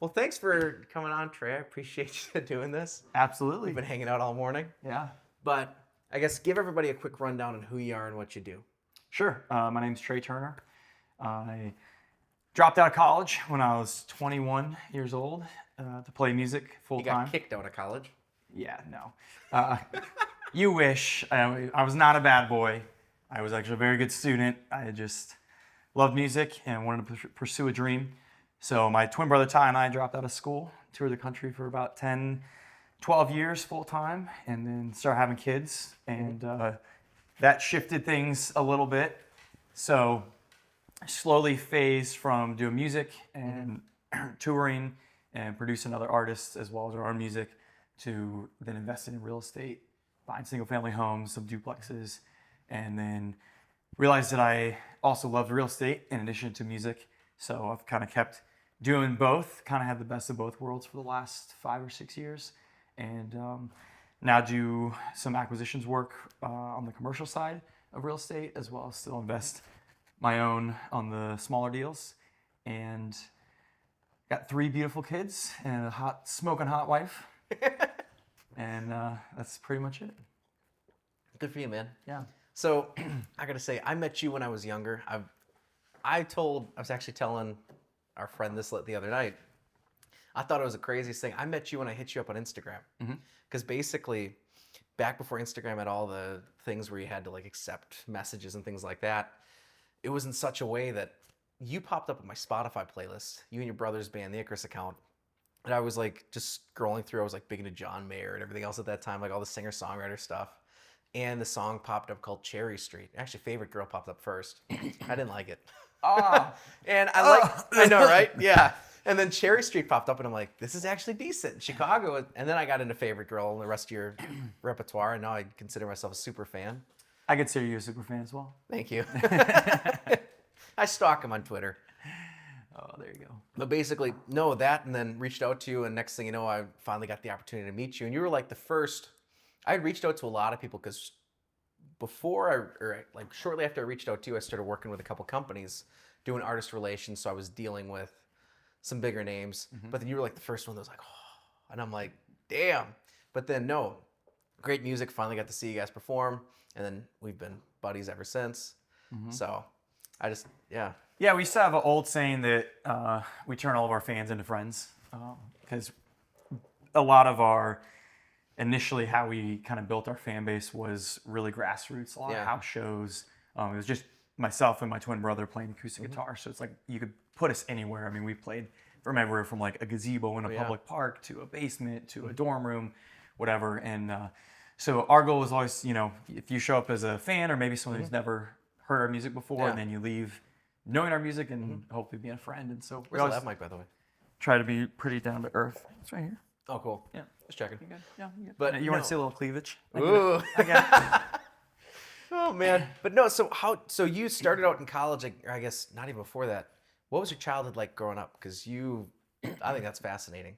Well, thanks for coming on, Trey. I appreciate you doing this. Absolutely. We've been hanging out all morning. Yeah. But I guess give everybody a quick rundown on who you are and what you do. Sure. My name's Trey Turner. I dropped out of college when I was 21 years old to play music full You time. got kicked out of college. Yeah, no. You wish. I was not a bad boy. I was actually a very good student. I just loved music and wanted to pursue a dream. So my twin brother Ty and I dropped out of school, toured the country for about 10, 12 years full time, and then started having kids. And that shifted things a little bit. So I slowly phased from doing music and touring and producing other artists as well as our own music to then investing in real estate, buying single family homes, some duplexes, and then realized that I also loved real estate in addition to music. So I've kind of kept doing both, kind of had the best of both worlds for the last 5 or 6 years. And now do some acquisitions work on the commercial side of real estate, as well as still invest my own on the smaller deals. And got 3 beautiful kids and a smoking hot wife. And that's pretty much it. Good for you, man. Yeah. So I gotta say, I met you when I was younger. I was actually telling our friend this the other night. I thought it was the craziest thing. I met you when I hit you up on Instagram. Because basically, back before Instagram had all the things where you had to like accept messages and things like that, it was in such a way that you popped up on my Spotify playlist, you and your brother's band, the Icarus Account. And I was like just scrolling through, I was like big into John Mayer and everything else at that time, like all the singer-songwriter stuff. And the song popped up called Cherry Street. Actually, Favorite Girl popped up first. I didn't like it. And I know, right? Yeah. And then Cherry Street popped up and I'm like, this is actually decent. Chicago. And then I got into Favorite Girl and the rest of your repertoire. And now I consider myself a super fan. I consider you a super fan as well. Thank you. I stalk him on Twitter. Oh, there you go. But basically, no, that, and then reached out to you, and next thing you know, I finally got the opportunity to meet you. And you were like the first. I had reached out to a lot of people because shortly after I reached out to you, I started working with a couple companies doing artist relations. So I was dealing with some bigger names. But then you were like the first one that was like, oh, and I'm like, damn. But then no, great music. Finally got to see you guys perform, and then we've been buddies ever since. So I just, yeah. Yeah, we used to have an old saying that we turn all of our fans into friends, because a lot of our, initially how we kind of built our fan base was really grassroots, a lot of house shows. It was just myself and my twin brother playing acoustic guitar, so it's like you could put us anywhere. I mean, we played from everywhere from like a gazebo in a public park to a basement to a dorm room, whatever. And so our goal was always, if you show up as a fan or maybe someone who's never heard our music before, and then you leave knowing our music and hopefully being a friend. And so Where's that mic, by the way? Try to be pretty down to earth. It's right here. Oh, cool. Yeah. Just checking. You good? Yeah, you good. But you want to see a little cleavage? Ooh. I got it. Oh man. But no, so you started out in college, or I guess not even before that. What was your childhood like growing up? Because I think that's fascinating.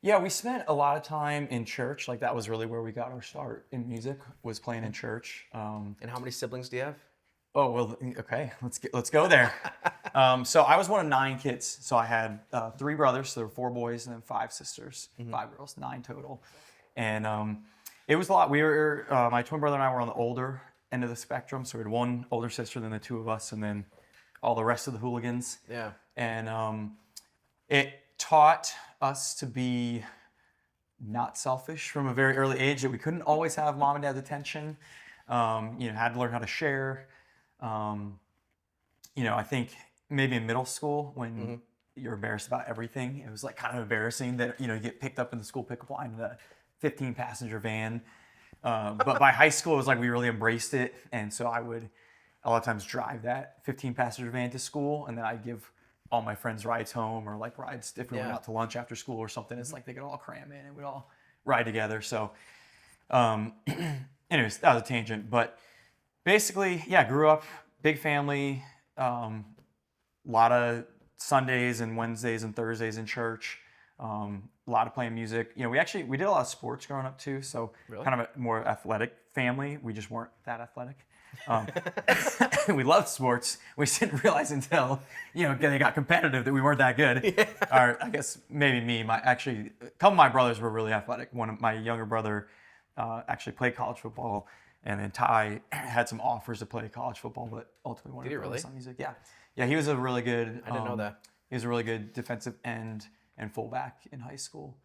Yeah, we spent a lot of time in church. Like that was really where we got our start in music, was playing in church. And how many siblings do you have? Oh, well, okay, let's go there. So I was one of 9 kids. So I had 3 brothers, so there were 4 boys, and then 5 sisters, 5 girls, 9 total. And it was a lot. We were, my twin brother and I were on the older end of the spectrum. So we had 1 older sister, then the 2 of us, and then all the rest of the hooligans. Yeah. And it taught us to be not selfish from a very early age, that we couldn't always have mom and dad's attention. Had to learn how to share. I think maybe in middle school when you're embarrassed about everything, it was like kind of embarrassing that, you get picked up in the school pickup line in a 15-passenger van. But by high school, it was like we really embraced it. And so I would a lot of times drive that 15-passenger van to school, and then I'd give all my friends rides home, or like rides if we went out to lunch after school or something. It's like they could all cram in and we'd all ride together. So anyways, that was a tangent. But basically, yeah, grew up, big family, a lot of Sundays and Wednesdays and Thursdays in church, a lot of playing music. We did a lot of sports growing up too, so kind of a more athletic family. We just weren't that athletic. We loved sports. We didn't realize until, they got competitive that we weren't that good. Yeah. Or I guess maybe me. A couple of my brothers were really athletic. One of my younger brother actually played college football, and then Ty had some offers to play college football, but ultimately wanted to focus on music. Yeah. Yeah, he was a really good. I didn't know that. He was a really good defensive end and fullback in high school.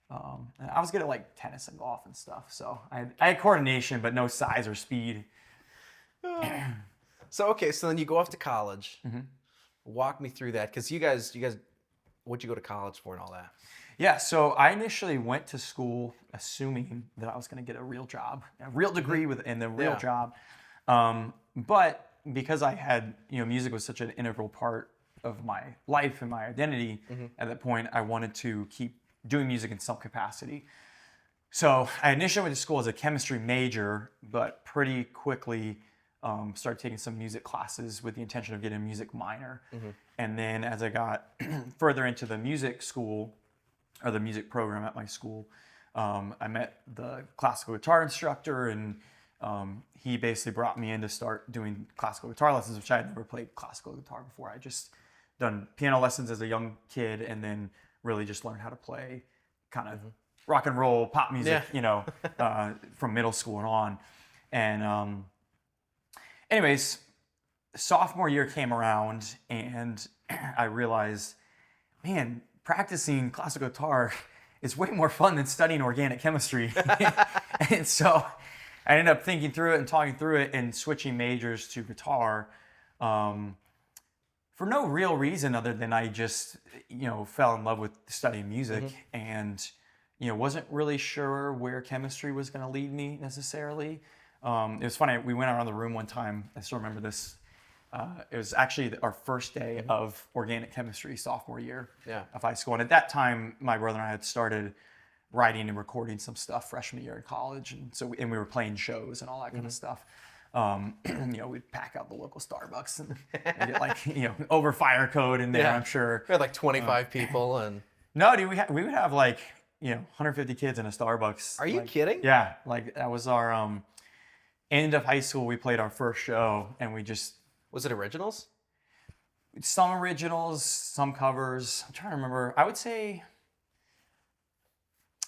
And I was good at like tennis and golf and stuff, so I had coordination, but no size or speed. So then you go off to college. Mm-hmm. Walk me through that, because you guys, what'd you go to college for and all that? Yeah, so I initially went to school assuming that I was going to get a real job, a real degree and a real job. But because I had, music was such an integral part of my life and my identity, at that point, I wanted to keep doing music in some capacity. So I initially went to school as a chemistry major, but pretty quickly started taking some music classes with the intention of getting a music minor. And then as I got further into the music school, or the music program at my school, I met the classical guitar instructor, and he basically brought me in to start doing classical guitar lessons, which I had never played classical guitar before. I just done piano lessons as a young kid, and then really just learned how to play kind of rock and roll, pop music, from middle school and on. And anyways, sophomore year came around, and I realized, man, practicing classical guitar is way more fun than studying organic chemistry. And so I ended up thinking through it and talking through it and switching majors to guitar for no real reason other than I just, fell in love with studying music and, wasn't really sure where chemistry was going to lead me necessarily. It was funny. We went around the room one time. I still remember this. It was actually our first day of organic chemistry sophomore year of high school. And at that time, my brother and I had started writing and recording some stuff freshman year in college. And so we were playing shows and all that kind of stuff. We'd pack out the local Starbucks and get over fire code in there, I'm sure. We had like 25 people. And no, dude, we would have 150 kids in a Starbucks. Are you kidding? Yeah. That was our end of high school. We played our first show, and we just... Was it originals? Some originals, some covers. I'm trying to remember. I would say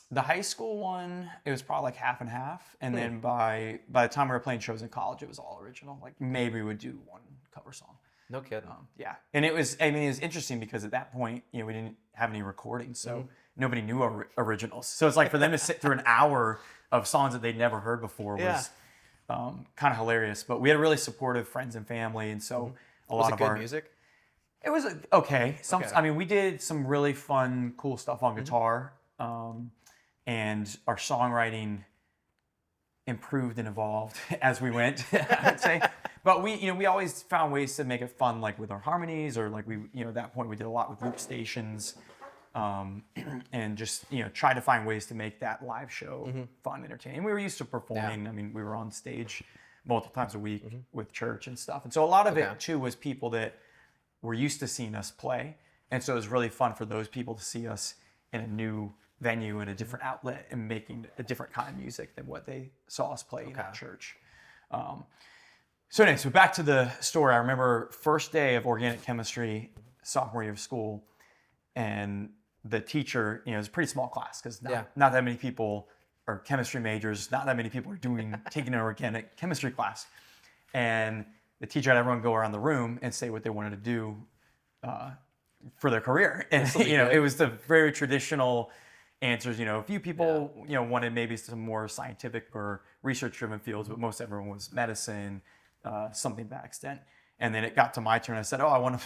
the high school one, it was probably half and half. And then by the time we were playing shows in college, it was all original. Maybe we would do one cover song. No kidding. Yeah. And it was interesting because at that point, we didn't have any recordings. So nobody knew our originals. So it's like for them to sit through an hour of songs that they'd never heard before was... kind of hilarious, but we had really supportive friends and family, and so a lot of our music. It was okay. I mean, we did some really fun, cool stuff on guitar, and our songwriting improved and evolved as we went. I would say, but we always found ways to make it fun, like with our harmonies, or at that point we did a lot with loop stations. And just try to find ways to make that live show fun, entertaining. We were used to performing. I mean, we were on stage multiple times a week with church and stuff, and so a lot of it too was people that were used to seeing us play, and so it was really fun for those people to see us in a new venue and a different outlet and making a different kind of music than what they saw us play at church. So anyway, so back to the story. I remember first day of organic chemistry, sophomore year of school, and the teacher, it was a pretty small class because not that many people are chemistry majors, not that many people are taking an organic chemistry class. And the teacher had everyone go around the room and say what they wanted to do for their career. And, it was the very traditional answers. A few people, wanted maybe some more scientific or research-driven fields, but most everyone was medicine, something to that extent. And then it got to my turn. I said, I want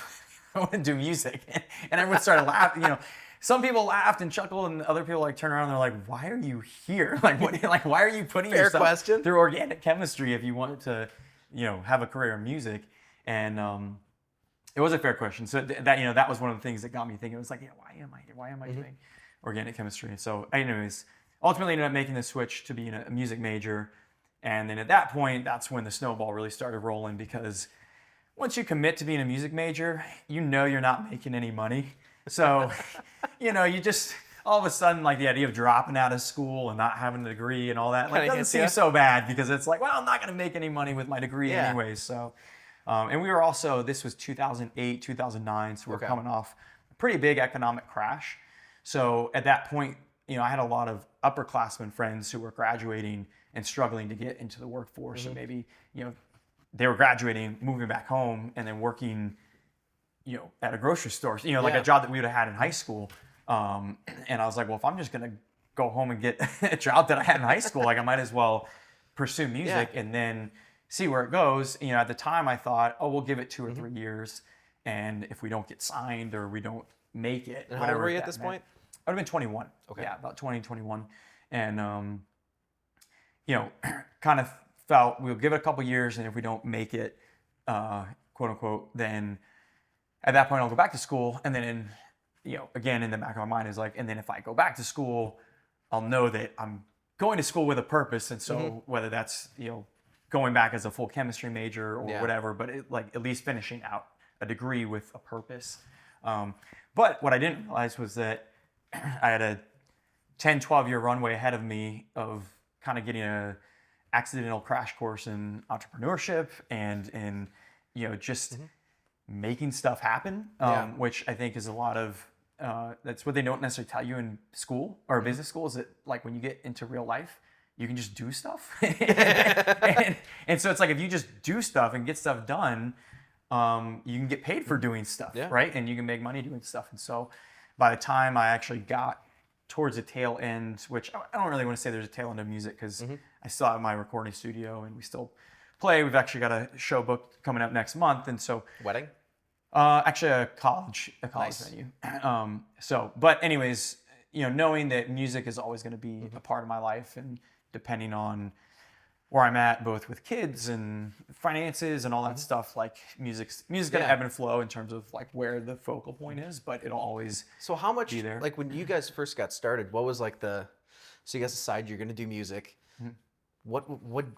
to do music. And everyone started laughing, Some people laughed and chuckled, and other people turned around and they're like, "Why are you here? Why are you putting yourself through organic chemistry if you wanted to, have a career in music?" And it was a fair question. So that was one of the things that got me thinking. It was like, why am I here? Why am I doing organic chemistry? And so, anyways, ultimately ended up making the switch to being a music major. And then at that point, that's when the snowball really started rolling, because once you commit to being a music major, you're not making any money. So, you just all of a sudden, like the idea of dropping out of school and not having a degree and all that, like Kinda doesn't hits seem ya. so bad because it's like, well, I'm not going to make any money with my degree Yeah. anyways. So, and we were also, this was 2008, 2009, so we're Okay. coming off a pretty big economic crash. So at that point, you know, I had a lot of upperclassmen friends who were graduating and struggling to get into the workforce, and maybe, you know, they were graduating, moving back home, and then working, you know, at a grocery store, you know, like Yeah. a job that we would have had in high school. And I was like, well, if I'm just going to go home and get a job that I had in high school, like I might as well pursue music and then see where it goes. You know, at the time I thought, oh, we'll give it 2 or 3 years. And if we don't get signed or we don't make it, And how old were you at this point? I would have been 21. Okay. Yeah, about 20, 21. And, you know, kind of felt we'll give it a couple years, and if we don't make it, quote unquote, then at that point I'll go back to school. And then, you know, again, in the back of my mind is like, and then if I go back to school, I'll know that I'm going to school with a purpose. And so whether that's, you know, going back as a full chemistry major or whatever, but like at least finishing out a degree with a purpose. But what I didn't realize was that I had a 10, 12-year runway ahead of me of kind of getting a accidental crash course in entrepreneurship and in, you know, just making stuff happen, which I think is a lot of, that's what they don't necessarily tell you in school or business school, is that like when you get into real life, you can just do stuff. and so it's like, if you just do stuff and get stuff done, you can get paid for doing stuff, right? And you can make money doing stuff. And so by the time I actually got towards the tail end, which I don't really want to say there's a tail end of music because I still have my recording studio and we still play. We've actually got a show booked coming up next month. And so Wedding? actually a college Nice. venue. But anyways, you know, knowing that music is always going to be a part of my life, and depending on where I'm at, both with kids and finances and all that stuff, like music's gonna ebb and flow in terms of like where the focal point is, but it'll always. So how much, be there. like when you guys first got started, what was like so you guys decided you're going to do music. What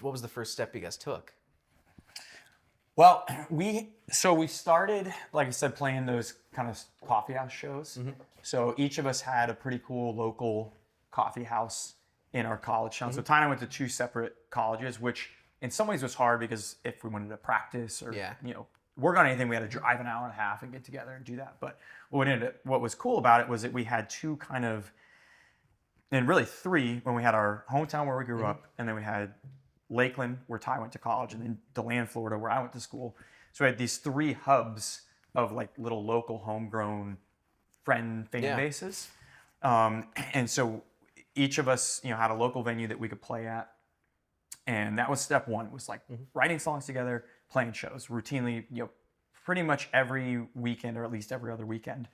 was the first step you guys took? Well, we started, like I said, playing those kind of coffee house shows. So each of us had a pretty cool local coffee house in our college town. So Ty and I went to 2 separate colleges, which in some ways was hard because if we wanted to practice or you know, work on anything, we had to drive an hour and a half and get together and do that. But what was cool about it was that we had 2 kind of, and really 3, when we had our hometown where we grew up, and then we had Lakeland, where Ty went to college, and then DeLand, Florida, where I went to school. So we had these 3 hubs of like little local homegrown fan bases. And so each of us, you know, had a local venue that we could play at. And that was step 1, was like writing songs together, playing shows routinely, you know, pretty much every weekend, or at least every other weekend.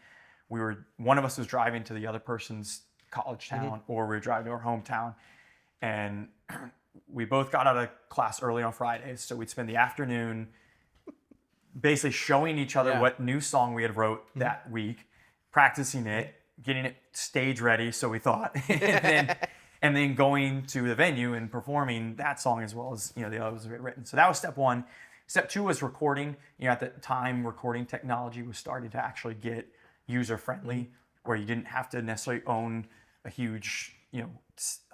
One of us was driving to the other person's college town, or we were driving to our hometown. And we both got out of class early on Fridays, so we'd spend the afternoon basically showing each other what new song we had wrote that week, practicing it, getting it stage ready, so we thought, and then going to the venue and performing that song as well as, you know, the others we had written. So that was step 1. Step 2 was recording. You know, at the time, recording technology was starting to actually get user friendly, where you didn't have to necessarily own a huge, you know,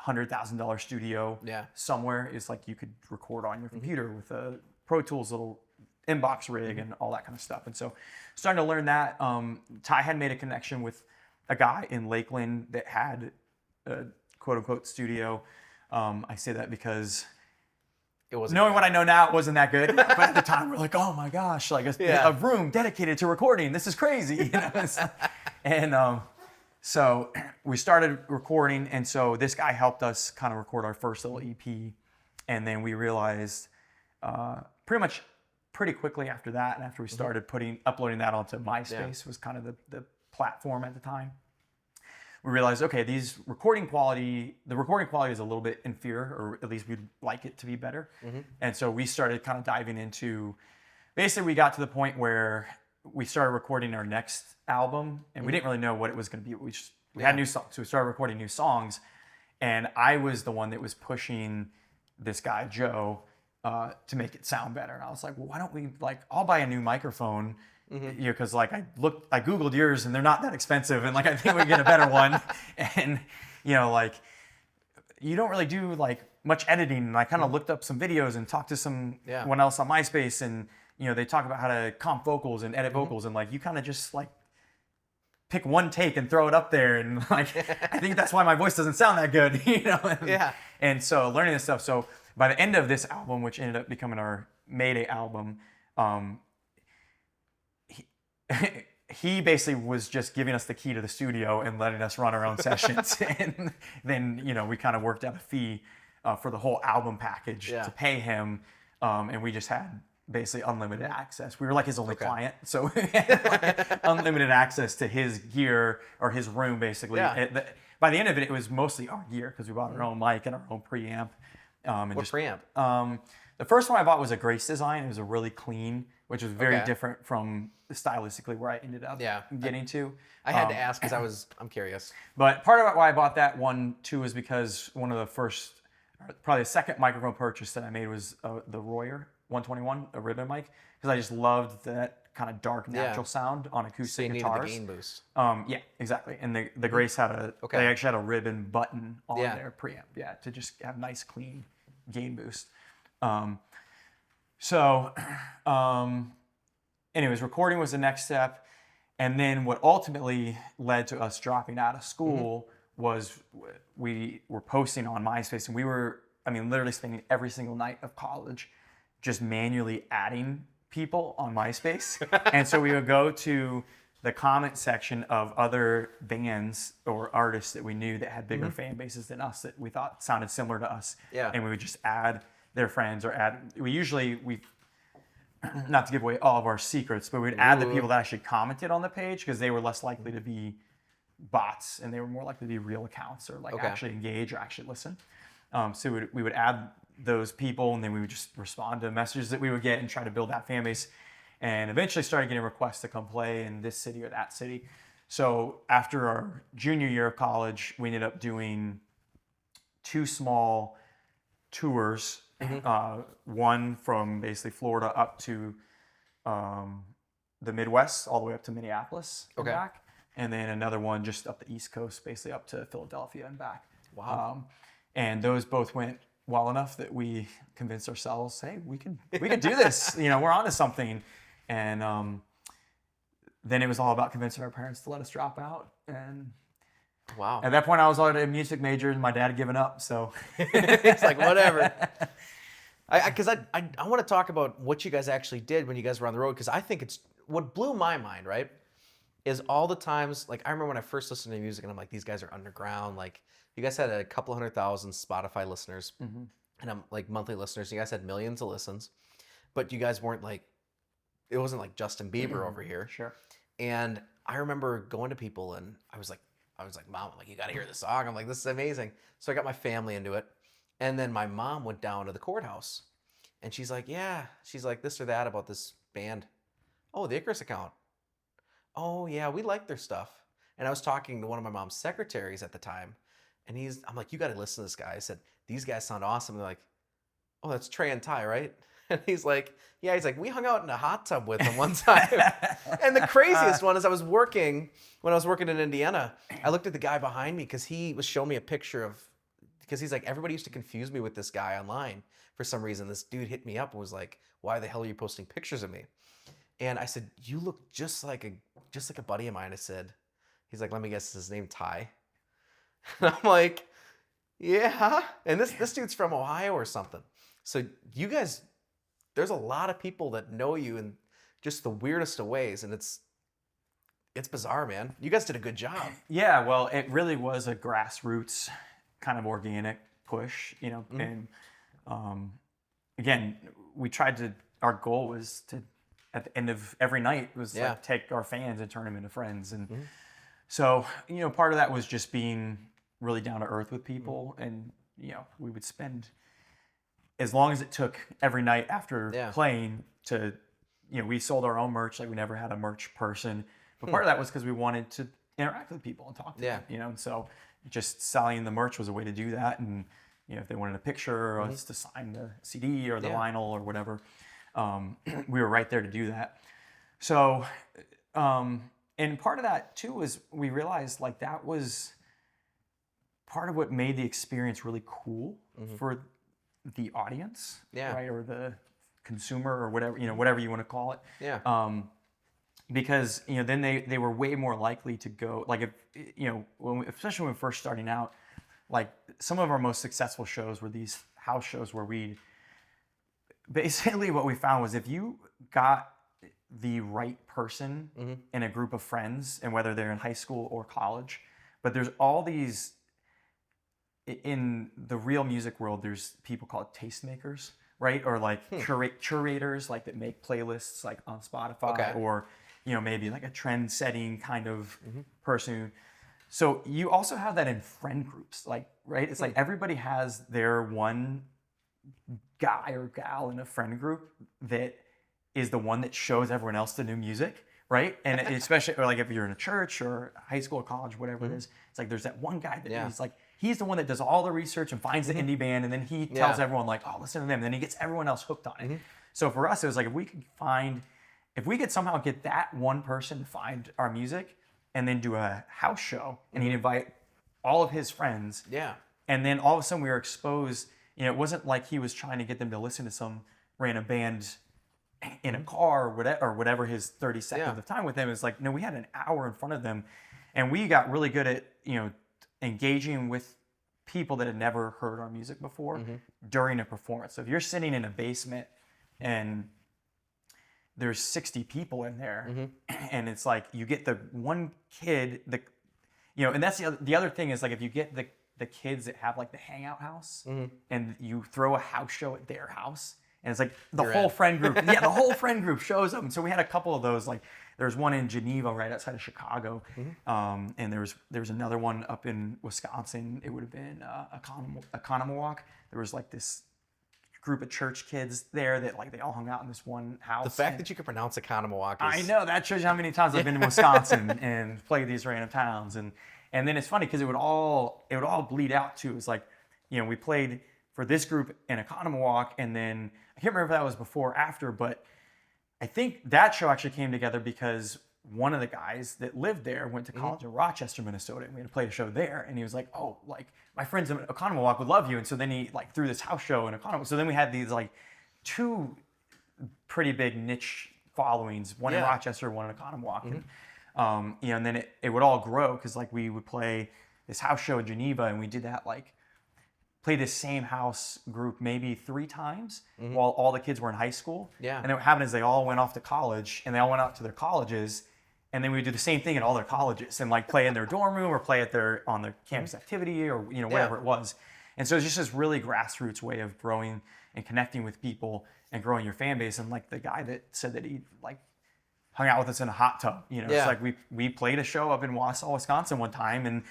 $100,000 studio somewhere. It's like you could record on your computer with a Pro Tools little inbox rig and all that kind of stuff. And so starting to learn that, Ty had made a connection with a guy in Lakeland that had a quote unquote studio. I say that because knowing what I know now, it wasn't that good. But at the time, we're like, oh my gosh, like a room dedicated to recording. This is crazy. You know? And so we started recording. And so this guy helped us kind of record our first little EP. And then we realized pretty quickly after that, and after we started uploading that onto MySpace, was kind of the platform at the time, we realized, okay, the recording quality is a little bit inferior, or at least we'd like it to be better. And so we started kind of diving into, basically we got to the point where we started recording our next album, and we didn't really know what it was going to be. We had new songs, so we started recording new songs, and I was the one that was pushing this guy, Joe, to make it sound better. And I was like, well, why don't we, like, I'll buy a new microphone because like I Googled yours and they're not that expensive, and like I think we get a better one, and like you don't really do like much editing. And I kind of looked up some videos and talked to someone else on MySpace, and they talk about how to comp vocals and edit vocals, and like you kind of just like pick one take and throw it up there, and like I think that's why my voice doesn't sound that good, And so learning this stuff. So by the end of this album, which ended up becoming our Mayday album, he basically was just giving us the key to the studio and letting us run our own sessions, and then we kind of worked out a fee for the whole album package to pay him, and we just had basically unlimited access. We were like his only client, so we had like unlimited access to his gear or his room basically. By the end of it, it was mostly our gear because we bought our own mic and our own preamp. What preamp? The first one I bought was a Grace Design. It was a really clean, which was very different from stylistically where I ended up getting to. I had to ask because I'm curious. But part of why I bought that one too is because one of the first, probably the second microphone purchase that I made was the Royer 121, a ribbon mic, because I just loved that kind of dark natural sound on acoustic guitars. The gain boost. Yeah, exactly. And the Grace had they actually had a ribbon button on their preamp, to just have nice clean gain boost. Anyways, recording was the next step. And then what ultimately led to us dropping out of school was we were posting on MySpace, and we were, literally spending every single night of college just manually adding people on MySpace. And so we would go to the comment section of other bands or artists that we knew that had bigger fan bases than us that we thought sounded similar to us. And we would just add their friends or we not to give away all of our secrets, but we'd add the people that actually commented on the page because they were less likely to be bots and they were more likely to be real accounts or actually engage or actually listen. So we would add those people, and then we would just respond to messages that we would get and try to build that fan base, and eventually started getting requests to come play in this city or that city. So after our junior year of college, we ended up doing 2 small tours, one from basically Florida up to the Midwest, all the way up to Minneapolis and back, and then another one just up the East Coast, basically up to Philadelphia and back. Wow. And those both went well enough that we convinced ourselves, hey, we could do this. We're onto something. And then it was all about convincing our parents to let us drop out. And at that point, I was already a music major, and my dad had given up. So it's like whatever. Because I want to talk about what you guys actually did when you guys were on the road. Because I think it's what blew my mind, right? Is all the times, like I remember when I first listened to music, and I'm like, these guys are underground. Like you guys had a couple 100,000 Spotify listeners, and I'm like monthly listeners. You guys had millions of listens, but you guys weren't like, it wasn't like Justin Bieber over here. Sure. And I remember going to people, and I was like, Mom, you got to hear this song. I'm like, this is amazing. So I got my family into it, and then my mom went down to the courthouse, and she's like, this or that about this band. Oh, the Icarus Account. Oh yeah, we like their stuff. And I was talking to one of my mom's secretaries at the time, and I'm like, you got to listen to this guy. I said, these guys sound awesome. And they're like, oh, that's Trey and Ty, right? And he's like, yeah. He's like, we hung out in a hot tub with them one time. And the craziest one is when I was working in Indiana, I looked at the guy behind me because he was showing me a picture because he's like, everybody used to confuse me with this guy online for some reason. This dude hit me up and was like, why the hell are you posting pictures of me? And I said, you look just like a buddy of mine. I said, he's like, let me guess, is his name Ty? And I'm like, yeah. And this dude's from Ohio or something. So you guys, there's a lot of people that know you in just the weirdest of ways, and it's bizarre, man. You guys did a good job. Yeah, well, it really was a grassroots kind of organic push, and again, our goal was to, at the end of every night, was like take our fans and turn them into friends. And so, part of that was just being really down to earth with people. And, we would spend as long as it took every night after playing to, we sold our own merch. Like we never had a merch person. But part of that was because we wanted to interact with people and talk to them, and so just selling the merch was a way to do that. And, if they wanted a picture or us to sign the CD or the vinyl or whatever, we were right there to do that. So, and part of that too was we realized like that was part of what made the experience really cool for the audience, right, or the consumer or whatever whatever you want to call it. Yeah. Because then they were way more likely to go, like, if especially when we were first starting out, like some of our most successful shows were these house shows where we basically, what we found was if you got the right person in a group of friends, and whether they're in high school or college, but there's all these, in the real music world, there's people called tastemakers, right? Or like curators, like that make playlists like on Spotify, or maybe like a trend setting kind of person. So you also have that in friend groups, like, right? It's like everybody has their one guy or gal in a friend group that is the one that shows everyone else the new music, right? And especially, or like if you're in a church or high school or college, whatever it is, it's like there's that one guy that he's the one that does all the research and finds the indie band, and then he tells everyone like, oh, listen to them, and then he gets everyone else hooked on it. So for us, it was like, if we could somehow get that one person to find our music and then do a house show, and he'd invite all of his friends, and then all of a sudden we were exposed. It wasn't like he was trying to get them to listen to some random band in a car or whatever his 30 seconds of time with them is. Like, no, we had an hour in front of them, and we got really good at engaging with people that had never heard our music before during a performance. So if you're sitting in a basement and there's 60 people in there, and it's like you get the one kid, and that's the other thing is, like, if you get the kids that have like the hangout house, and you throw a house show at their house, and it's like the whole friend group, the whole friend group shows up. And so we had a couple of those. Like, there's one in Geneva, right outside of Chicago, and there was another one up in Wisconsin. It would have been Economowalk. There was like this group of church kids there that, like, they all hung out in this one house. The fact that you could pronounce Economowalk is... I know, that shows you how many times I've been in Wisconsin and played these random towns. And then it's funny because it would all bleed out too. It was like, we played for this group in Economowalk, and then I can't remember if that was before or after, but I think that show actually came together because one of the guys that lived there went to college in Rochester, Minnesota, and we had to play a show there. And he was like, oh, like, my friends in Economowalk would love you. And so then he like threw this house show in Economowalk. So then we had these like two pretty big niche followings, one in Rochester, one in Economowalk. And, and then it would all grow because, like, we would play this house show in Geneva, and we did that, like, play this same house group maybe 3 times while all the kids were in high school. And then what happened is they all went off to college, and they all went out to their colleges, and then we would do the same thing at all their colleges and, like, play in their dorm room or play on their campus activity or whatever it was. And so it's just this really grassroots way of growing and connecting with people and growing your fan base. And, like, the guy that said that he, like, hung out with us in a hot tub, it's like we played a show up in Wausau, Wisconsin one time, and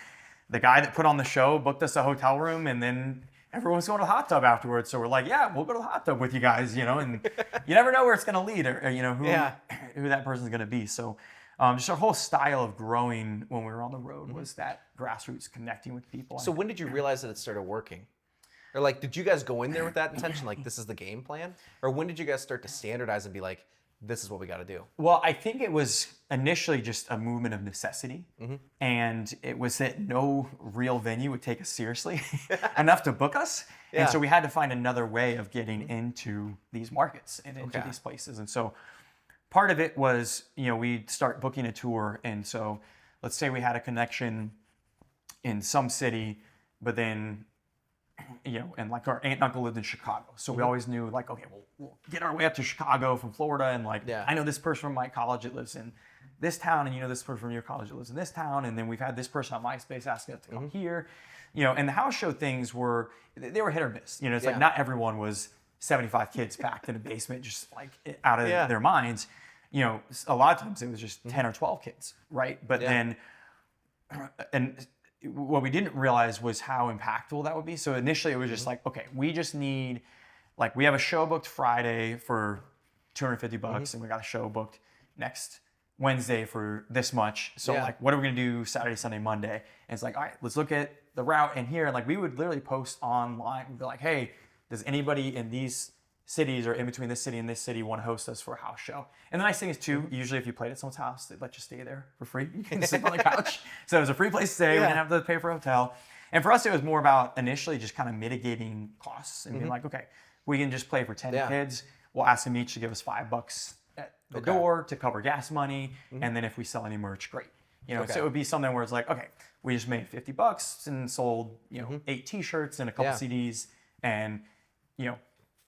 the guy that put on the show booked us a hotel room, and then everyone was going to the hot tub afterwards. So we're like, yeah, we'll go to the hot tub with you guys, and you never know where it's going to lead, or who that person's going to be. So just our whole style of growing when we were on the road was that grassroots connecting with people. So when did you realize that it started working? Or, like, did you guys go in there with that intention, like, this is the game plan? Or when did you guys start to standardize and be like, this is what we got to do? Well, I think it was initially just a movement of necessity. And it was that no real venue would take us seriously enough to book us. And so we had to find another way of getting into these markets and into these places. And so part of it was, we'd start booking a tour. And so let's say we had a connection in some city, but then, and like our aunt and uncle lived in Chicago. So we always knew, like, okay, we'll get our way up to Chicago from Florida. And, like, I know this person from my college that lives in this town, and this person from your college that lives in this town. And then we've had this person on MySpace asking us to come here. And the house show things were hit or miss. It's like not everyone was 75 kids packed in a basement, just like out of their minds. A lot of times it was just 10 or 12 kids, right? But then, and what we didn't realize was how impactful that would be. So initially it was just like, okay, we just need, like, we have a show booked Friday for $250 and we got a show booked next Wednesday for this much. So like, what are we going to do Saturday, Sunday, Monday? And it's like, all right, let's look at the route in here. And, like, we would literally post online and be like, hey, does anybody in these cities or in between this city and this city want to host us for a house show. And the nice thing is too, usually if you played at someone's house, they let you stay there for free. You can sleep on the couch. So it was a free place to stay. We didn't have to pay for a hotel. And for us, it was more about initially just kind of mitigating costs and being like, okay, we can just play for 10 kids. We'll ask them each to give us $5 at the door to cover gas money. And then if we sell any merch, great. So it would be something where it's like, okay, we just made $50 and sold, 8 t-shirts and a couple CDs. And,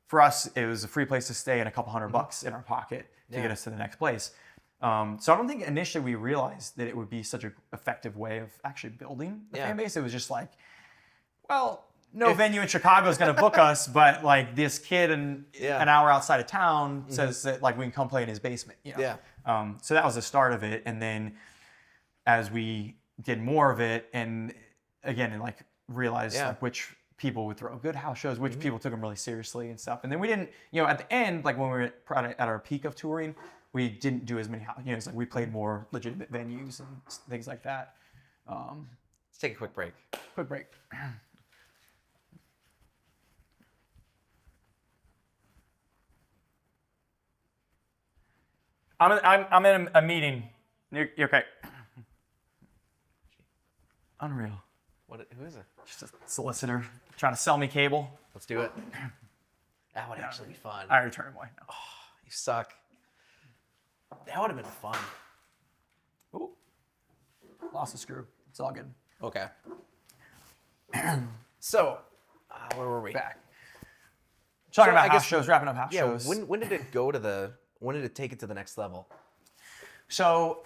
for us, it was a free place to stay and a couple $100 in our pocket to get us to the next place. So I don't think initially we realized that it would be such an effective way of actually building the fan base. It was just like, well, no venue in Chicago is going to book us, but like this kid an hour outside of town says that like we can come play in his basement. So that was the start of it. And then as we did more of it and again, and like realized like which people would throw good house shows, which people took them really seriously and stuff. And then we didn't, at the end, like when we were at our peak of touring, we didn't do as many house, it's like we played more legitimate venues and things like that. Let's take a quick break. Quick break. I'm in a meeting. You're okay. Unreal. Who is it? Just a solicitor trying to sell me cable. Let's do it. That would actually be fun. I already turned away. No. Oh, you suck. That would have been fun. Ooh. Lost a screw. It's all good. Okay. So, where were we? Back. Talking about house shows, wrapping up house shows. When did it go to when did it take it to the next level? So,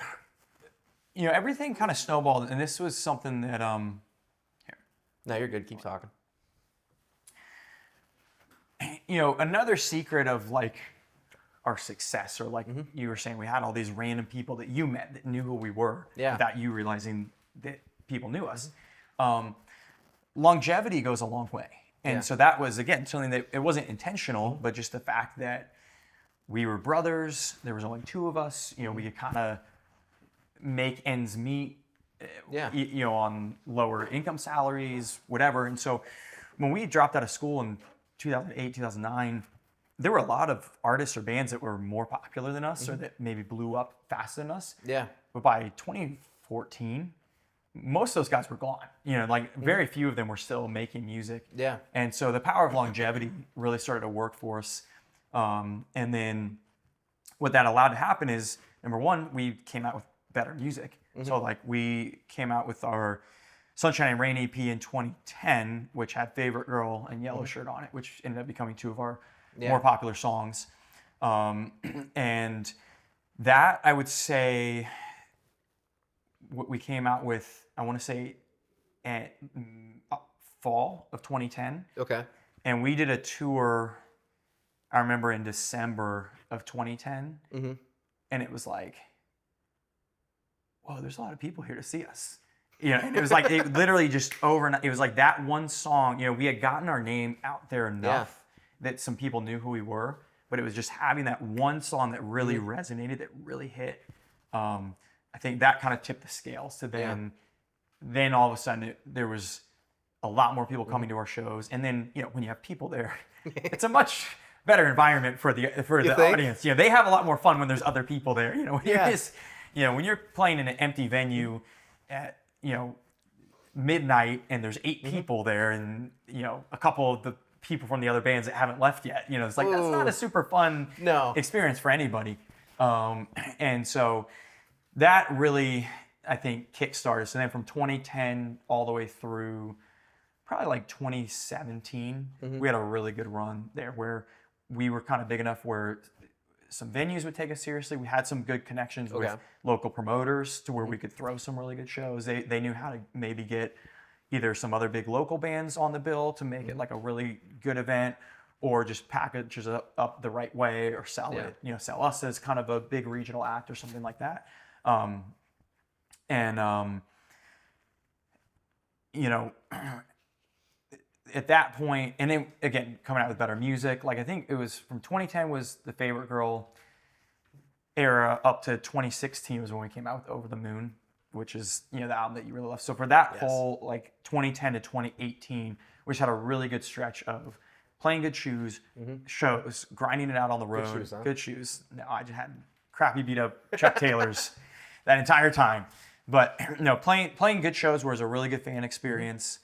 everything kind of snowballed, and this was something that, here. No, you're good. Keep talking. Another secret of like our success, or like you were saying, we had all these random people that you met that knew who we were without you realizing that people knew us. Longevity goes a long way. And so that was, again, something that it wasn't intentional, but just the fact that we were brothers, there was only 2 of us, we could kind of make ends meet, on lower income salaries, whatever. And so when we dropped out of school in 2008, 2009, there were a lot of artists or bands that were more popular than us or that maybe blew up faster than us. Yeah. But by 2014, most of those guys were gone. Very few of them were still making music. Yeah. And so the power of longevity really started to work for us. And then what that allowed to happen is, number one, we came out with better music. So like we came out with our Sunshine and Rain EP in 2010, which had Favorite Girl and Yellow Shirt on it, which ended up becoming 2 of our more popular songs. And that, I would say, what we came out with, I want to say, at fall of 2010. Okay. And we did a tour, I remember, in December of 2010. And it was like, whoa, there's a lot of people here to see us. And it was like, it literally just overnight, it was like that one song, we had gotten our name out there enough that some people knew who we were, but it was just having that one song that really resonated, that really hit. I think that kind of tipped the scales to then all of a sudden there was a lot more people coming to our shows. And then, when you have people there, it's a much better environment for the audience. They have a lot more fun when there's other people there. When you're playing in an empty venue at, midnight and there's 8 people there and, a couple of the people from the other bands that haven't left yet, it's like, that's not a super fun experience for anybody. And so that really, I think, kickstarted. So then from 2010 all the way through probably like 2017, we had a really good run there where we were kind of big enough where some venues would take us seriously. We had some good connections with local promoters to where we could throw some really good shows. They knew how to maybe get either some other big local bands on the bill to make it like a really good event, or just package it up the right way, or sell it, sell us as kind of a big regional act or something like that. At that point, and then again, coming out with better music, like I think it was from 2010 was the Favorite Girl era up to 2016 was when we came out with Over the Moon, which is, the album that you really love. So for that whole like 2010 to 2018, we just had a really good stretch of playing good shoes, shows, grinding it out on the road. shoes, huh? Good shoes. No, I just had crappy beat up Chuck Taylors that entire time. But no, playing good shows was a really good fan experience.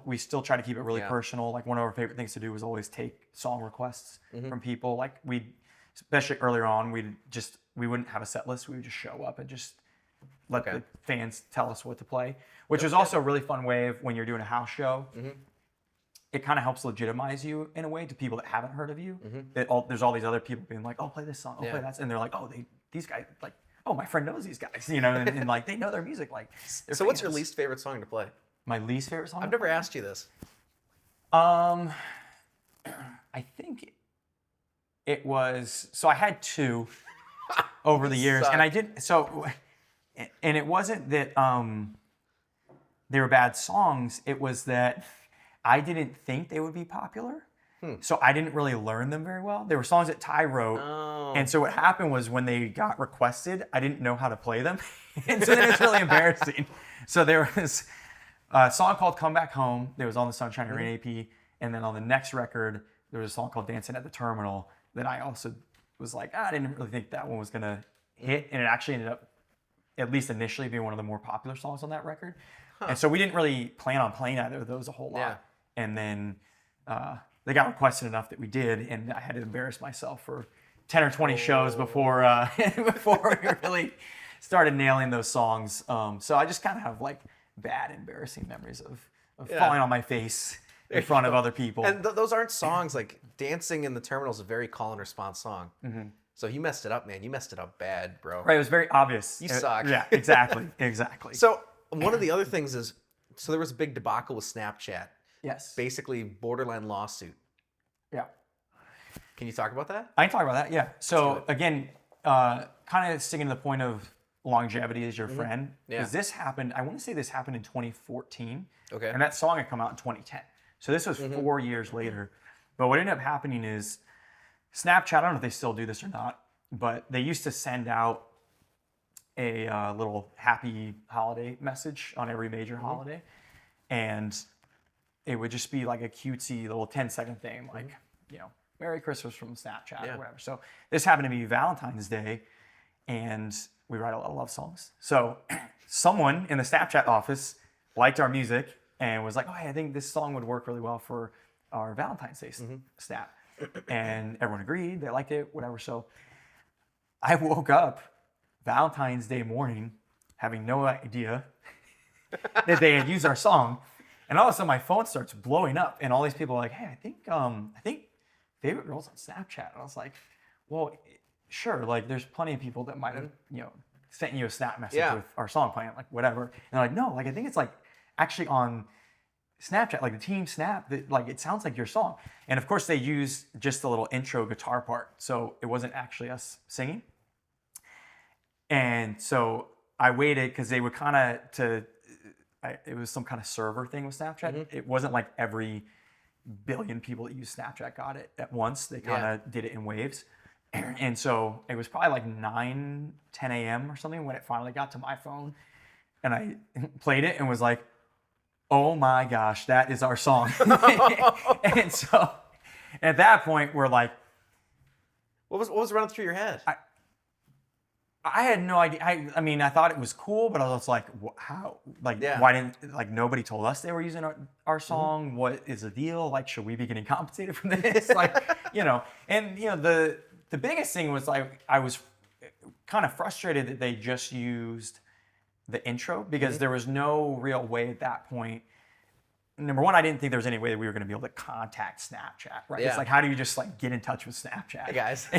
We still try to keep it really personal. Like one of our favorite things to do was always take song requests from people. Like especially earlier on, we wouldn't have a set list. We would just show up and just let the fans tell us what to play, which was also a really fun way of when you're doing a house show. It kind of helps legitimize you in a way to people that haven't heard of you. There's all these other people being like, oh, play this song, play that. And they're like, oh, these guys, like, oh, my friend knows these guys, you know, and like they know their music. Like, so what's your least favorite song to play? My least favorite song? I've never asked you this. I think it was, so I had two over the years, and I did, and it wasn't that they were bad songs, it was that I didn't think they would be popular. So I didn't really learn them very well. They were songs that Ty wrote. And so what happened was when they got requested, I didn't know how to play them. And so then it's really embarrassing. So there was a song called Come Back Home that was on the Sunshine and Rain AP. And then on the next record, there was a song called Dancing at the Terminal that I also was like, I didn't really think that one was going to hit. And it actually ended up, at least initially, being one of the more popular songs on that record. And so we didn't really plan on playing either of those a whole lot. And then they got requested enough that we did, and I had to embarrass myself for 10 or 20 shows before we really started nailing those songs. So I just kind of have like bad, embarrassing memories of falling on my face in front of other people. And those aren't songs. Like Dancing in the Terminal is a very call and response song. So you messed it up, man. You messed it up bad, bro. Right, it was very obvious. You suck. Yeah, exactly. So one of the other things is, so there was a big debacle with Snapchat. Yes. Basically, borderline lawsuit. Yeah. Can you talk about that? I can talk about that, yeah. So again, kind of sticking to the point of longevity as your friend. Because this happened, I want to say this happened in 2014. Okay. And that song had come out in 2010. So this was 4 years later. But what ended up happening is Snapchat, I don't know if they still do this or not, but they used to send out a little happy holiday message on every major holiday. And it would just be like a cutesy little 10-second thing, like, you know, Merry Christmas from Snapchat or whatever. So this happened to be Valentine's Day, and we write a lot of love songs. So someone in the Snapchat office liked our music and was like, oh, hey, I think this song would work really well for our Valentine's Day snap. And everyone agreed, they liked it, whatever. So I woke up Valentine's Day morning having no idea that they had used our song. And all of a sudden, my phone starts blowing up, and all these people are like, "Hey, I think favorite girl's on Snapchat." And I was like, "Well, sure. Like, there's plenty of people that might have, you know, sent you a snap message with our song playing, like whatever." And they're like, "No, like I think it's like actually on Snapchat, like the Team Snap. That like it sounds like your song." And of course, they used just the little intro guitar part, so it wasn't actually us singing. And so I waited because they would kind of it was some kind of server thing with Snapchat. It wasn't like every billion people that use Snapchat got it at once. They kind of did it in waves. And so it was probably like 9, 10 a.m. or something when it finally got to my phone. And I played it and was like, oh my gosh, that is our song. And so at that point, we're like, what was running through your head? I had no idea. I mean, I thought it was cool, but I was like, how? Like, why didn't, like, nobody told us they were using our song? What is the deal? Like, should we be getting compensated for this? Like, you know, and, you know, the biggest thing was, like, I was kind of frustrated that they just used the intro because there was no real way at that point. Number one, I didn't think there was any way that we were going to be able to contact Snapchat, right? It's like, how do you just like get in touch with Snapchat? Hey guys.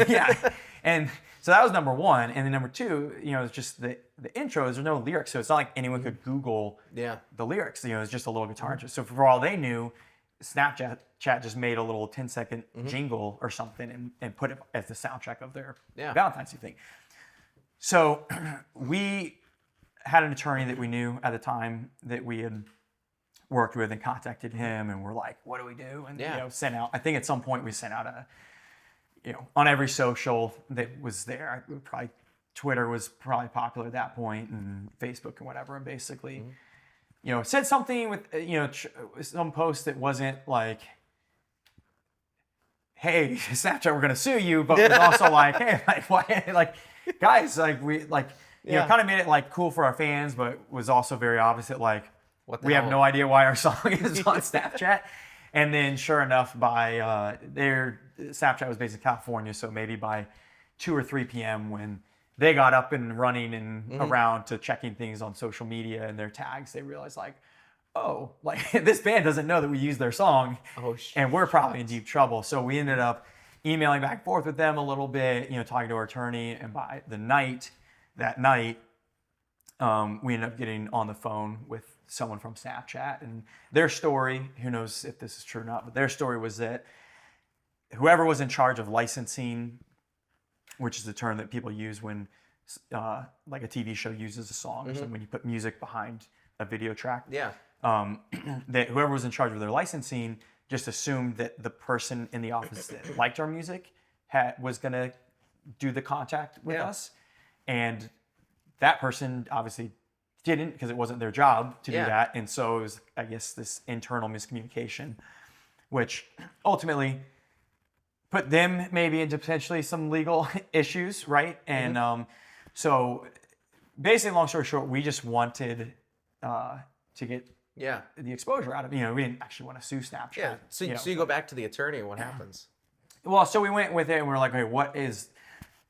And so that was number one. And then number two, you know, it's just the intros, there's no lyrics. So it's not like anyone could Google the lyrics. You know, it's just a little guitar intro. So for all they knew, Snapchat just made a little 10-second jingle or something and put it as the soundtrack of their Valentine's Day thing. So we had an attorney that we knew at the time that we had worked with and contacted him, and we're like, what do we do? And you know, sent out, I think at some point we sent out a, you know, on every social that was there. Probably Twitter was probably popular at that point, and Facebook and whatever, and basically, you know, said something with, you know, some post that wasn't like hey, Snapchat, we're gonna sue you, but was also like, hey, like, why, like, guys, like, we, like, you know, kind of made it like cool for our fans, but was also very obvious that like, we have no idea why our song is on Snapchat. And then sure enough, by their Snapchat was based in California, so maybe by 2 or 3 p.m. when they got up and running and around to checking things on social media and their tags, they realized like, oh, like this band doesn't know that we used their song, and we're probably in deep trouble. So we ended up emailing back and forth with them a little bit, you know, talking to our attorney, and by that night, we ended up getting on the phone with someone from Snapchat, and their story, who knows if this is true or not, but their story was that whoever was in charge of licensing, which is the term that people use when like a TV show uses a song, or something, when you put music behind a video track. Yeah. That whoever was in charge of their licensing just assumed that the person in the office that liked our music was going to do the contact with us. And that person obviously didn't, because it wasn't their job to do that. And so it was, I guess, this internal miscommunication, which ultimately put them maybe into potentially some legal issues, right? And so basically, long story short, we just wanted to get the exposure out of it. You know, we didn't actually want to sue Snapchat. Yeah. So you go back to the attorney, and what happens? Well, so we went with it, and we were like, okay,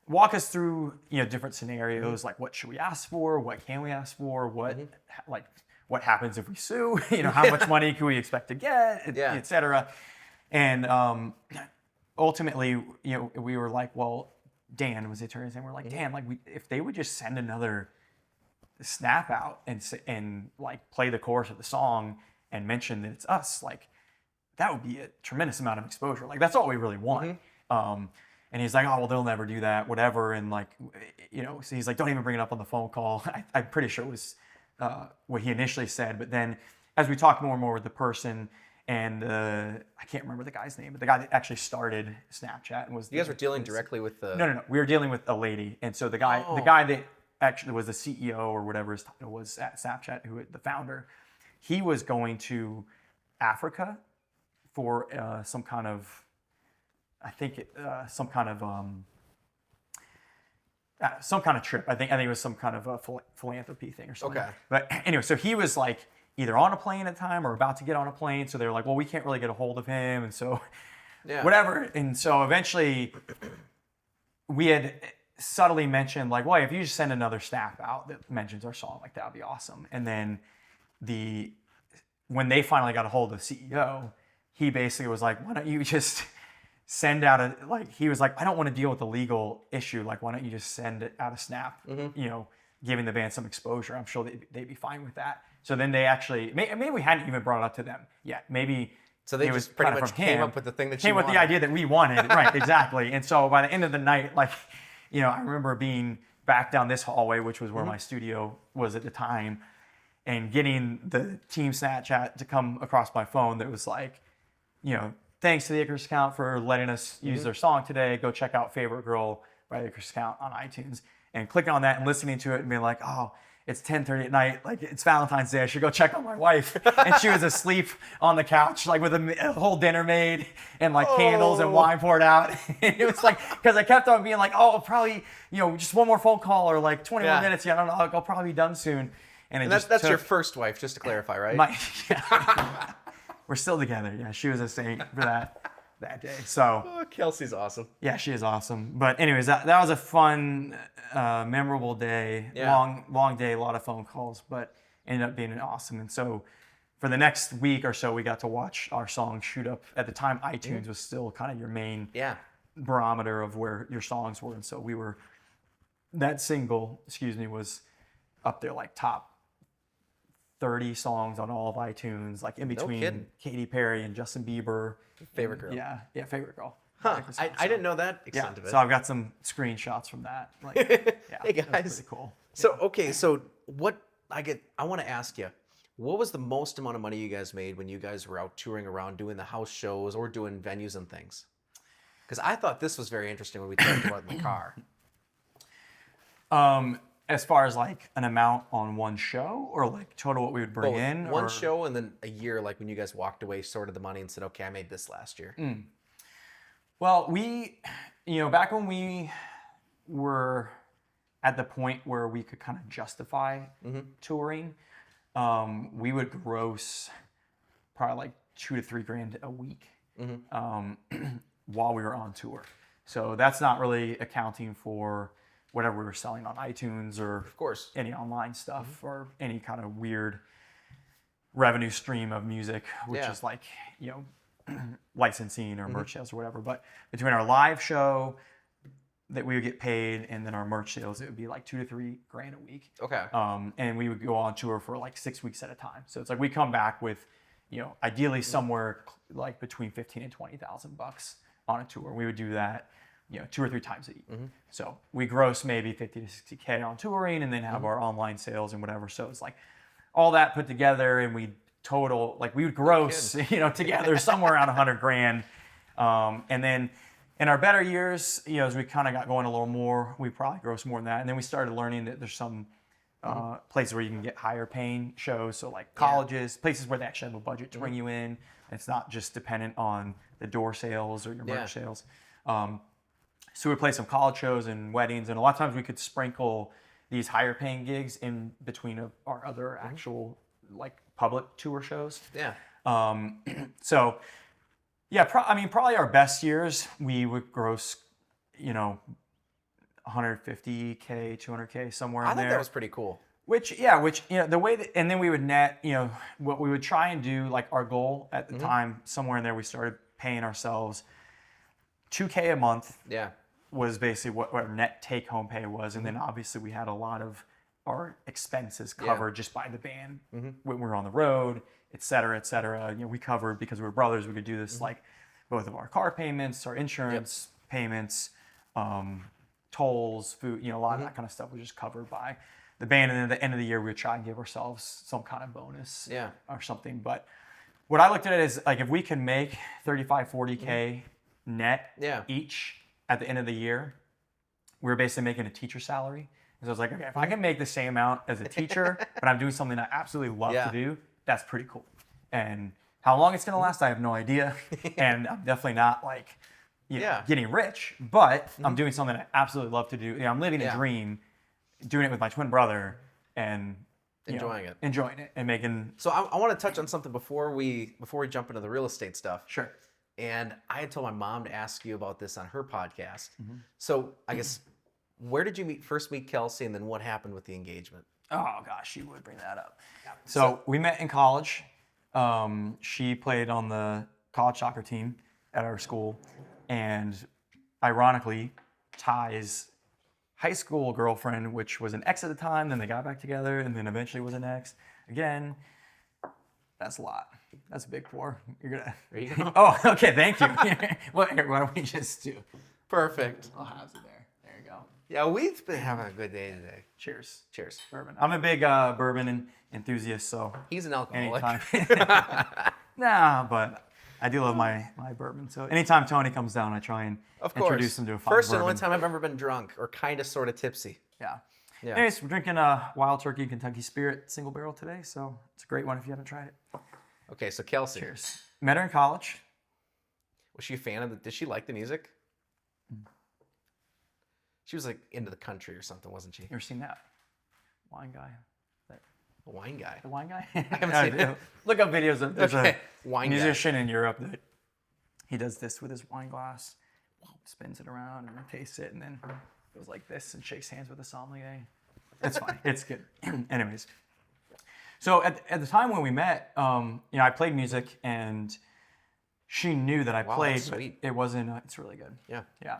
walk us through, you know, different scenarios, like what should we ask for? What can we ask for? What, like, what happens if we sue? You know, how much money can we expect to get, et cetera. And ultimately, you know, we were like, well, Dan was the attorney, and we're like, Dan, like, if they would just send another snap out and like play the chorus of the song and mention that it's us, like, that would be a tremendous amount of exposure. Like, that's all we really want. And he's like, oh, well, they'll never do that, whatever. And like, you know, so he's like, don't even bring it up on the phone call. I'm pretty sure it was what he initially said. But then as we talked more and more with the person, and I can't remember the guy's name, but the guy that actually started Snapchat and was... You guys were dealing directly with the... No. We were dealing with a lady. And so the guy that actually was the CEO or whatever his title was at Snapchat, the founder, he was going to Africa for some kind of... I think some kind of trip. I think it was some kind of a philanthropy thing or something. Okay. But anyway, so he was like either on a plane at the time or about to get on a plane. So they were like, well, we can't really get a hold of him, and so whatever. And so eventually, we had subtly mentioned like, well, if you just send another snap out that mentions our song, like that would be awesome. And then when they finally got a hold of the CEO, he basically was like, why don't you just send out he was like, I don't want to deal with the legal issue. Like, why don't you just send out a snap, you know, giving the band some exposure. I'm sure they'd be fine with that. So then they actually, maybe we hadn't even brought it up to them yet. Maybe. So they just pretty much came up with the thing that you wanted. Came with the idea that we wanted. Right, exactly. And so by the end of the night, like, you know, I remember being back down this hallway, which was where my studio was at the time, and getting the team Snapchat to come across my phone that was like, you know, thanks to the Icarus Account for letting us use their song today. Go check out Favorite Girl by the Icarus Account on iTunes. And clicking on that and listening to it and being like, oh, it's 10:30 at night. Like, it's Valentine's Day. I should go check on my wife. And she was asleep on the couch, like with a whole dinner made and like candles and wine poured out. And it was like, because I kept on being like, oh, probably, you know, just one more phone call or like 20 more minutes. Yeah, I don't know. I'll probably be done soon. And that's your first wife, just to clarify, right? We're still together. Yeah, she was a saint for that day. So Kelsey's awesome. Yeah, she is awesome. But anyways, that was a fun, memorable day. Yeah. Long day, a lot of phone calls, but ended up being awesome. And so for the next week or so, we got to watch our song shoot up. At the time, iTunes was still kind of your main barometer of where your songs were. And so that single, was up there like top 30 songs on all of iTunes, like in between Katy Perry and Justin Bieber. Favorite Girl. Yeah, Favorite Girl. Huh. I didn't know that extent of it. So I've got some screenshots from that. Like, hey guys, that's pretty cool. So okay, so I want to ask you, what was the most amount of money you guys made when you guys were out touring around doing the house shows or doing venues and things? Because I thought this was very interesting when we talked about it in the car. As far as like an amount on one show, or like total what we would bring in? One show and then a year, like when you guys walked away, sorted the money and said, okay, I made this last year. Well, back when we were at the point where we could kind of justify touring, we would gross probably like $2,000 to $3,000 a week while we were on tour. So that's not really accounting for whatever we were selling on iTunes or Of course. any online stuff or any kind of weird revenue stream of music, which is like, licensing or merch sales or whatever. But between our live show that we would get paid and then our merch sales, it would be like $2,000 to $3,000 a week. Okay. And we would go on tour for like 6 weeks at a time. So it's like we come back with, ideally somewhere like between $15,000 and $20,000 on a tour. We would do that, 2 or 3 times a year. So we gross maybe $50,000 to $60,000 on touring and then have our online sales and whatever. So it's like all that put together and we would gross, together somewhere around $100,000. And then in our better years, as we kind of got going a little more, we probably gross more than that. And then we started learning that there's some places where you can get higher paying shows. So like colleges, places where they actually have a budget to bring you in. It's not just dependent on the door sales or your merch sales. So we play some college shows and weddings. And a lot of times we could sprinkle these higher paying gigs in between our other actual like public tour shows. Yeah. So yeah, probably our best years, we would gross, $150K, $200K, somewhere in there. I think that was pretty cool. Which the way that, and then we would net, what we would try and do, like our goal at the time, somewhere in there, we started paying ourselves $2K a month. Yeah. Was basically what our net take home pay was. And then obviously we had a lot of our expenses covered just by the band when we were on the road, et cetera, et cetera. We covered, because we were brothers, we could do this like both of our car payments, our insurance payments, tolls, food, a lot of that kind of stuff was just covered by the band. And then at the end of the year, we would try and give ourselves some kind of bonus or something. But what I looked at it is like, if we can make 35, 40K net each at the end of the year, we were basically making a teacher salary. And so I was like, okay, if I can make the same amount as a teacher, but I'm doing something I absolutely love to do, that's pretty cool. And how long it's going to last, I have no idea. And I'm definitely not like, getting rich, but I'm doing something I absolutely love to do. I'm living a dream, doing it with my twin brother and enjoying it and making. So I want to touch on something before we jump into the real estate stuff. Sure. And I had told my mom to ask you about this on her podcast. So I guess, where did you first meet Kelsey, and then what happened with the engagement? Oh gosh, you would bring that up. So we met in college. She played on the college soccer team at our school, and ironically, Ty's high school girlfriend, which was an ex at the time, then they got back together, and then eventually was an ex again. That's a lot. That's a big pour. You're gonna. There you go. Oh, okay. Thank you. Well, here, why don't we just do? Perfect. I'll have it there. There you go. Yeah, we've been having a good day today. Cheers. Cheers. Bourbon. I'm a big bourbon enthusiast, so. He's an alcoholic. Nah, but I do love my bourbon. So anytime Tony comes down, I try and introduce him to a fine First bourbon. and only time I've ever been drunk or kind of sort of tipsy. Yeah. Yeah. Anyways, we're drinking a Wild Turkey Kentucky Spirit single barrel today, so it's a great one if you haven't tried it. Okay, so Kelsey. Cheers. Met her in college. Was she a fan of did she like the music? She was like into the country or something, wasn't she? You ever seen that wine guy? A wine guy. The wine guy? I haven't seen it. Look up videos of there's a wine musician in Europe that he does this with his wine glass, spins it around and then tastes it, and then goes like this and shakes hands with the sommelier. It's fine. It's good. Anyways, so at the time when we met, I played music, and she knew that I played. That's sweet. But it wasn't. It's really good. Yeah. Yeah.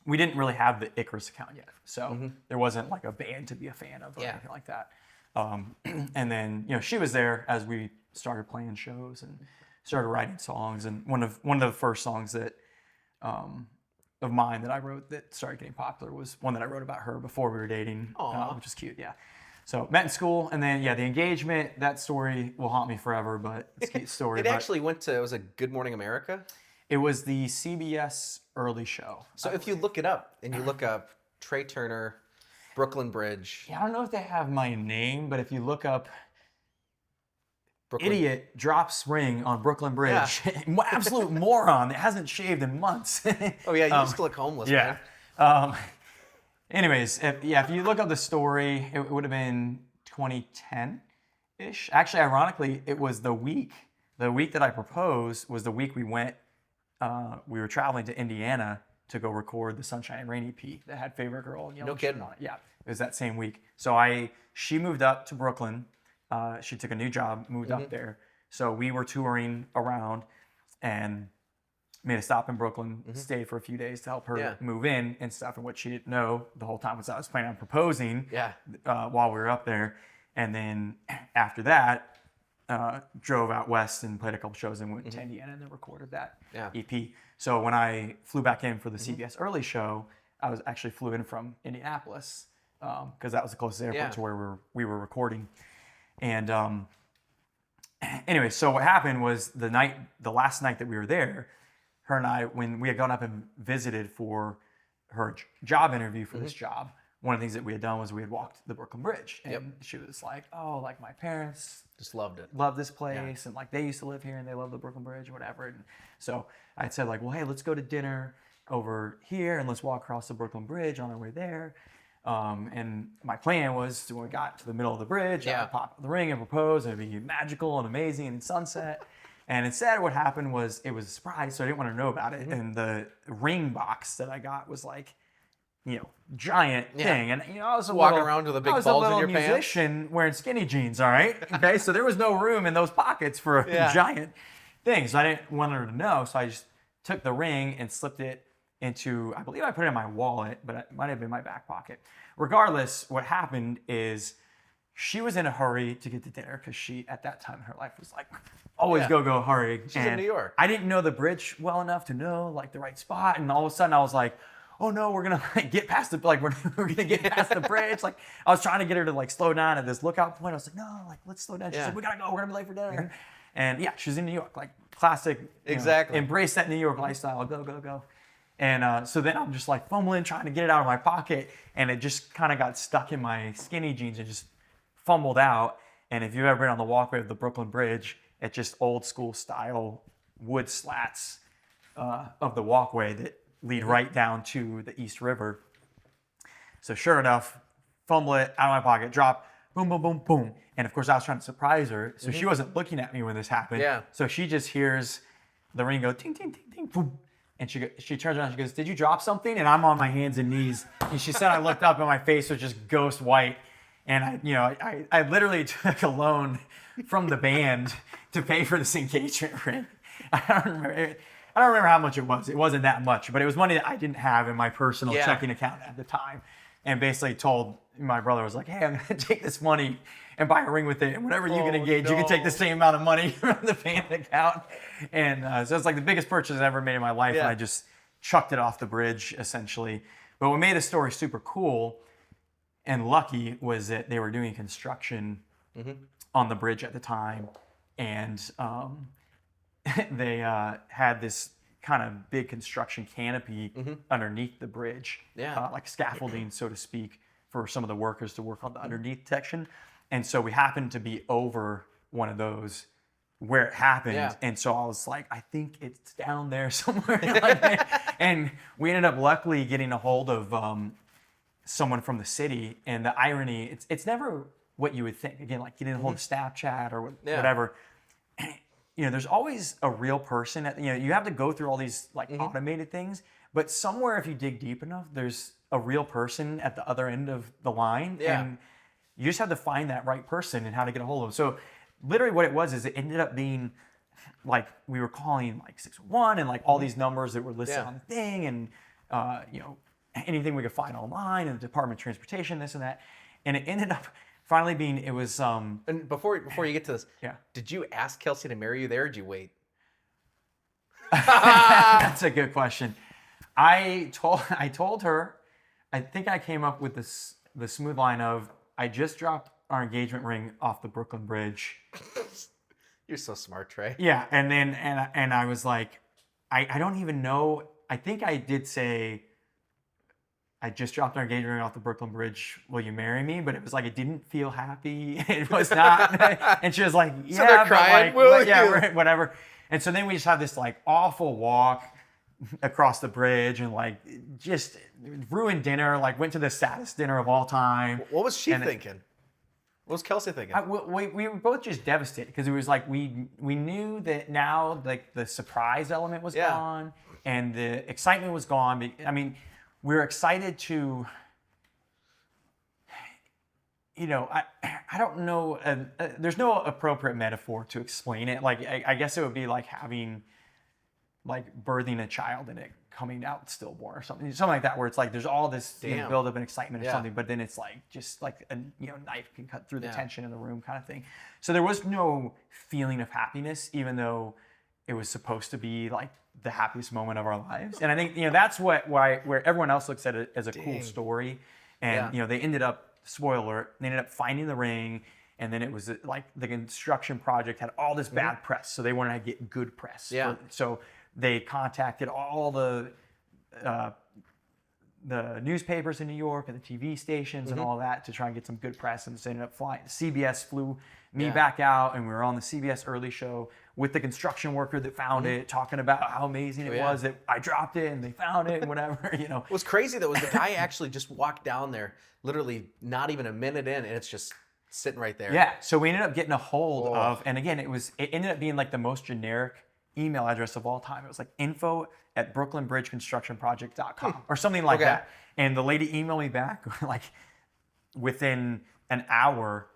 We didn't really have the Icarus account yet, so there wasn't like a band to be a fan of or anything like that. And then she was there as we started playing shows and started writing songs. And one of the first songs that of mine that I wrote that started getting popular was one that I wrote about her before we were dating, which is cute. Yeah. So met in school, and then the engagement. That story will haunt me forever, but it's a cute story. It actually it was a Good Morning America. It was the CBS early show. So if you look it up and you look up Trey Turner, Brooklyn Bridge. Yeah, I don't know if they have my name, but if you look up Brooklyn. idiot drops ring on Brooklyn Bridge. Absolute moron that hasn't shaved in months. Oh yeah, you used to look homeless, man. Anyways, if you look up the story, it would have been 2010-ish. Actually, ironically, it was the week that I proposed was the week we went. We were traveling to Indiana to go record the Sunshine and Rain EP that had Favorite Girl and Yellow Shirt on it. Yeah, it was that same week. So she moved up to Brooklyn. She took a new job, moved up there. So we were touring around and made a stop in Brooklyn, stayed for a few days to help her move in and stuff. And what she didn't know the whole time was I was planning on proposing while we were up there. And then after that, drove out west and played a couple shows and went to Indiana and then recorded that EP. So when I flew back in for the CBS early show, I flew in from Indianapolis because that was the closest airport to where we were recording. And anyway, so what happened was the last night that we were there, her and I, when we had gone up and visited for her job interview for this job, one of the things that we had done was we had walked the Brooklyn Bridge. And she was like, oh, like my parents just loved it. Love this place. And like they used to live here and they love the Brooklyn Bridge or whatever. And so I said like, well, hey, let's go to dinner over here and let's walk across the Brooklyn Bridge on our way there. And my plan was when we got to the middle of the bridge, I would pop the ring and propose, and it'd be magical and amazing and sunset. And instead, what happened was it was a surprise, so I didn't want to know about it. And the ring box that I got was like, giant thing. And I was walking around with a big bulge in your pants. I was a little musician wearing skinny jeans. All right, okay. So there was no room in those pockets for a giant thing. So I didn't want her to know. So I just took the ring and slipped it into, I believe I put it in my wallet, but it might have been my back pocket. Regardless, what happened is she was in a hurry to get to dinner because she, at that time in her life, was like, always go, hurry. She's in New York. I didn't know the bridge well enough to know like the right spot. And all of a sudden I was like, oh no, we're gonna get past the, like we're gonna get past the bridge. Like I was trying to get her to like slow down at this lookout point. I was like, no, like let's slow down. She's like, we gotta go, we're gonna be late for dinner. And yeah, she's in New York, like classic. Exactly. Embrace that New York lifestyle. Go. And so then I'm just like fumbling, trying to get it out of my pocket, and it just kind of got stuck in my skinny jeans and just fumbled out. And if you've ever been on the walkway of the Brooklyn Bridge, it's just old school style wood slats of the walkway that lead right down to the East River. So sure enough, fumble it out of my pocket, drop, boom, boom, boom, boom. And of course I was trying to surprise her. So she wasn't looking at me when this happened. Yeah. So she just hears the ring go ting, ting, ting, ting, boom. And she turns around and she goes, did you drop something? And I'm on my hands and knees. And she said I looked up and my face was just ghost white. And I literally took a loan from the band to pay for this engagement ring. I don't remember how much it was. It wasn't that much, but it was money that I didn't have in my personal checking account at the time. And basically told my brother, was like, hey, I'm going to take this money and buy a ring with it. And whatever you can engage, you can take the same amount of money from the band account. And so it's like the biggest purchase I ever made in my life. And I just chucked it off the bridge, essentially. But what made the story super cool and lucky was that they were doing construction on the bridge at the time. And they had this kind of big construction canopy underneath the bridge, like scaffolding, so to speak, for some of the workers to work on the underneath section. And so we happened to be over one of those where it happened. And so I was like, I think it's down there somewhere. And we ended up luckily getting a hold of someone from the city. And the irony, it's never what you would think. Again, like getting a hold of Snapchat or whatever. There's always a real person. You have to go through all these like automated things, but somewhere if you dig deep enough, there's a real person at the other end of the line, and you just have to find that right person and how to get a hold of them. So literally what it was is it ended up being like we were calling like 611 and like all these numbers that were listed on the thing, and anything we could find online and the Department of Transportation, this and that, and it ended up finally being, it was... And before you get to this, did you ask Kelsey to marry you there, or did you wait? That's a good question. I told her, I think I came up with the smooth line of, I just dropped our engagement ring off the Brooklyn Bridge. You're so smart, Trey. Yeah, and then, and I was like, I don't even know, I think I did say, I just dropped our engagement ring off the Brooklyn Bridge. Will you marry me? But it was like, it didn't feel happy. It was not. And she was like, yeah, so they're but crying, like, yeah, whatever. And so then we just had this like awful walk across the bridge and like just ruined dinner. Like went to the saddest dinner of all time. What was she thinking? What was Kelsey thinking? We were both just devastated because it was like we knew that now like the surprise element was gone and the excitement was gone. I mean, we were excited to, you know, I don't know. There's no appropriate metaphor to explain it. Like I guess it would be like having, like birthing a child and it coming out stillborn or something like that, where it's like there's all this build up and excitement or something, but then it's like just like a knife can cut through the tension in the room kind of thing. So there was no feeling of happiness, even though it was supposed to be like the happiest moment of our lives. And I think that's where everyone else looks at it as a cool story, and they ended up, spoiler alert, they ended up finding the ring. And then it was like the construction project had all this bad press, so they wanted to get good press. So they contacted all the newspapers in New York and the TV stations and all that to try and get some good press. And so they ended up flying. CBS flew me back out, and we were on the CBS early show with the construction worker that found it, talking about how amazing it was that I dropped it and they found it and whatever. What was crazy though was the guy actually just walked down there, literally not even a minute in, and it's just sitting right there. Yeah. So we ended up getting a hold of, and again, it ended up being like the most generic email address of all time. It was like info@brooklynbridgeconstructionproject.com or something like that. And the lady emailed me back like within an hour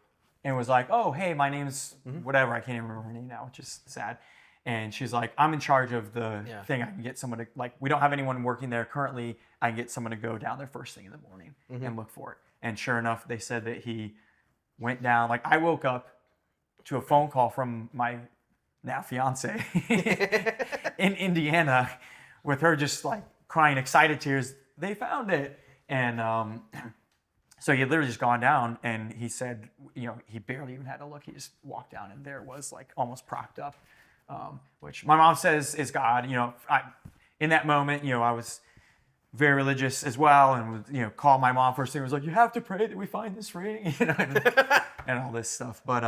and was like, oh, hey, my name's whatever. I can't even remember her name now, which is sad. And she's like, I'm in charge of the thing. I can get someone to, like, we don't have anyone working there currently. I can get someone to go down there first thing in the morning and look for it. And sure enough, they said that he went down. Like, I woke up to a phone call from my now fiance in Indiana with her just like crying excited tears. They found it. And so he had literally just gone down, and he said, he barely even had to look. He just walked down, and there it was, like almost propped up, which my mom says is God. In that moment, I was very religious as well, and would, call my mom first thing. Was like, you have to pray that we find this ring, and all this stuff. But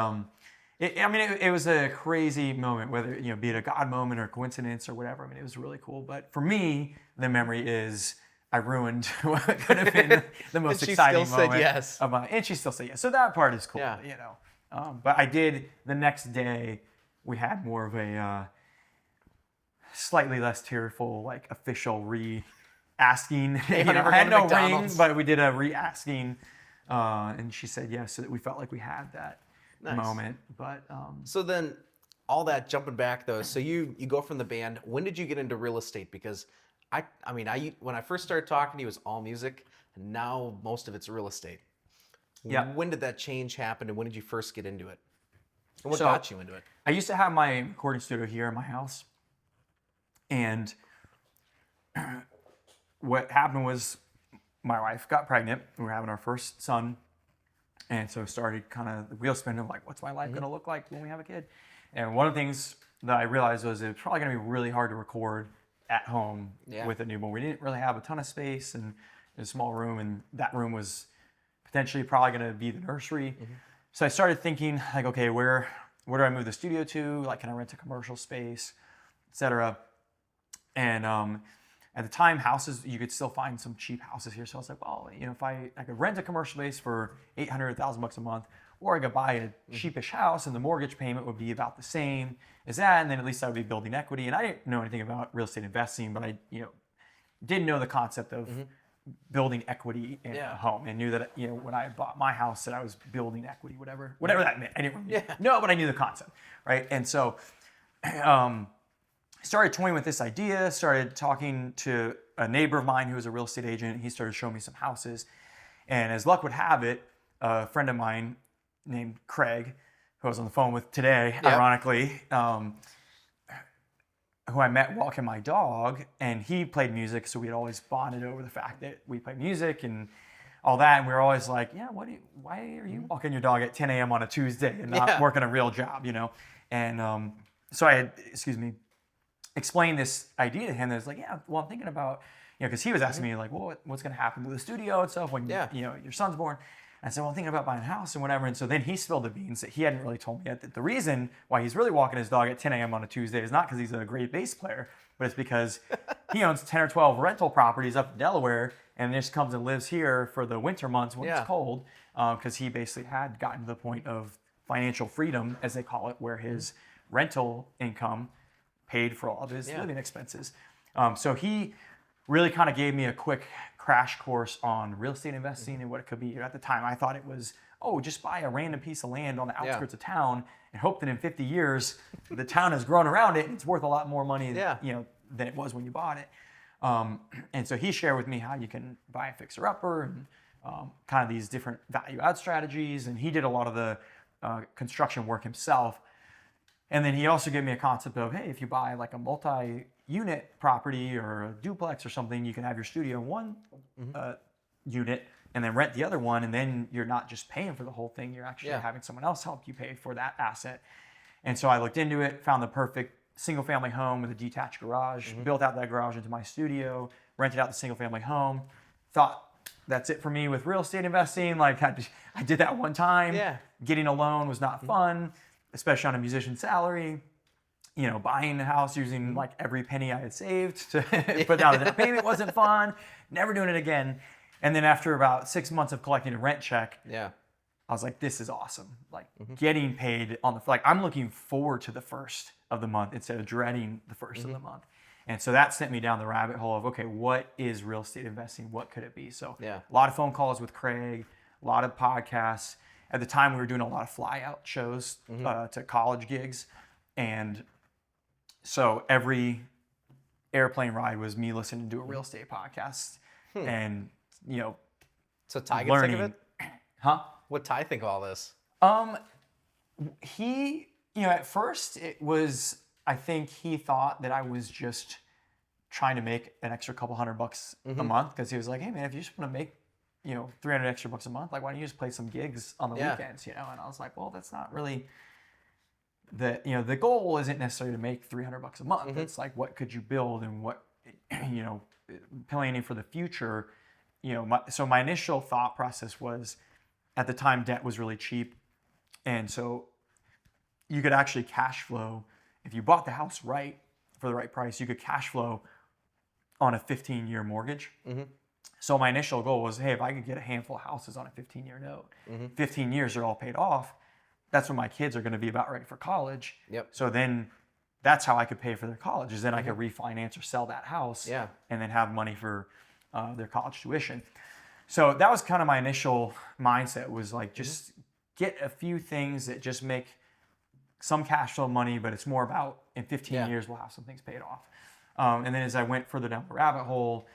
it was a crazy moment, whether be it a God moment or a coincidence or whatever. I mean, it was really cool. But for me, the memory is I ruined what could have been the most exciting moment. Yes. And she still said yes. So that part is cool. But I did the next day. We had more of a slightly less tearful, like official asking. I had no ring, but we did a re-asking, and she said yes, so that we felt like we had that moment. But so then, all that jumping back though, so you go from the band. When did you get into real estate? Because I when I first started talking to you, it was all music, and now most of it's real estate. Yeah. When did that change happen, and when did you first get into it? And what got you into it? I used to have my recording studio here in my house, and what happened was my wife got pregnant. We were having our first son, and so started kind of the wheel spinning of like, what's my life going to look like when we have a kid? And one of the things that I realized was it's probably going to be really hard to record at home with a newborn. We didn't really have a ton of space, and a small room, and that room was potentially probably going to be the nursery. So I started thinking like, okay, where do I move the studio to? Like, can I rent a commercial space, etc. And at the time, houses, you could still find some cheap houses here. So I was like, well, if I could rent a commercial space for $800,000 a month, or I could buy a cheapish house and the mortgage payment would be about the same as that, and then at least I would be building equity. And I didn't know anything about real estate investing, but I did know the concept of building equity in a home, and knew that when I bought my house that I was building equity, whatever that meant. I didn't really know, but I knew the concept, right? And so started toying with this idea, started talking to a neighbor of mine who was a real estate agent. He started showing me some houses. And as luck would have it, a friend of mine named Craig, who I was on the phone with today, ironically, who I met walking my dog, and he played music, so we had always bonded over the fact that we played music and all that. And we were always like, why are you walking your dog at 10 a.m. on a Tuesday and not working a real job, And so I had, explained this idea to him. That was like, I'm thinking about, because he was asking me like, well, what's going to happen to the studio and stuff when your son's born. And I said, well, I'm thinking about buying a house and whatever. And so then he spilled the beans that he hadn't really told me yet. That the reason why he's really walking his dog at 10 a.m. on a Tuesday is not because he's a great bass player, but it's because he owns 10 or 12 rental properties up in Delaware and just comes and lives here for the winter months when it's cold, because he basically had gotten to the point of financial freedom, as they call it, where his rental income paid for all of his living expenses. So he really kind of gave me a quick crash course on real estate investing and what it could be. At the time, I thought it was, just buy a random piece of land on the outskirts of town and hope that in 50 years the town has grown around it and it's worth a lot more money than it was when you bought it. And so he shared with me how you can buy a fixer-upper and kind of these different value-add strategies. And he did a lot of the construction work himself. And then he also gave me a concept of, hey, if you buy like a multi-unit property or a duplex or something, you can have your studio in one unit and then rent the other one. And then you're not just paying for the whole thing. You're actually having someone else help you pay for that asset. And so I looked into it, found the perfect single family home with a detached garage, built out that garage into my studio, rented out the single family home, thought that's it for me with real estate investing. Like I did that one time. Getting a loan was not fun, especially on a musician's salary. Buying a house using like every penny I had saved to put down a down payment wasn't fun. Never doing it again. And then after about 6 months of collecting a rent check, I was like, this is awesome. Like getting paid on I'm looking forward to the first of the month instead of dreading the first of the month. And so that sent me down the rabbit hole of, okay, what is real estate investing? What could it be? So a lot of phone calls with Craig, a lot of podcasts. At the time, we were doing a lot of fly-out shows to college gigs. And so every airplane ride was me listening to a real estate podcast. And, So Ty learning. Think of it? Huh? What Ty think of all this? He, at first it was, I think he thought that I was just trying to make an extra couple $100 a month, because he was like, hey man, if you just want to make, $300 extra bucks a month, like why don't you just play some gigs on the weekends, And I was like, well, that's not really the goal isn't necessarily to make $300 a month. It's like, what could you build and what, planning for the future, so my initial thought process was, at the time, debt was really cheap. And so you could actually cash flow. If you bought the house right for the right price, you could cash flow on a 15-year mortgage. So my initial goal was, hey, if I could get a handful of houses on a 15-year note, 15 years are all paid off, that's when my kids are going to be about ready for college. So then that's how I could pay for their college, is then I could refinance or sell that house and then have money for their college tuition. So that was kind of my initial mindset, was like, just get a few things that just make some cash flow money, but it's more about in 15 years we'll have some things paid off. And then as I went further down the rabbit hole,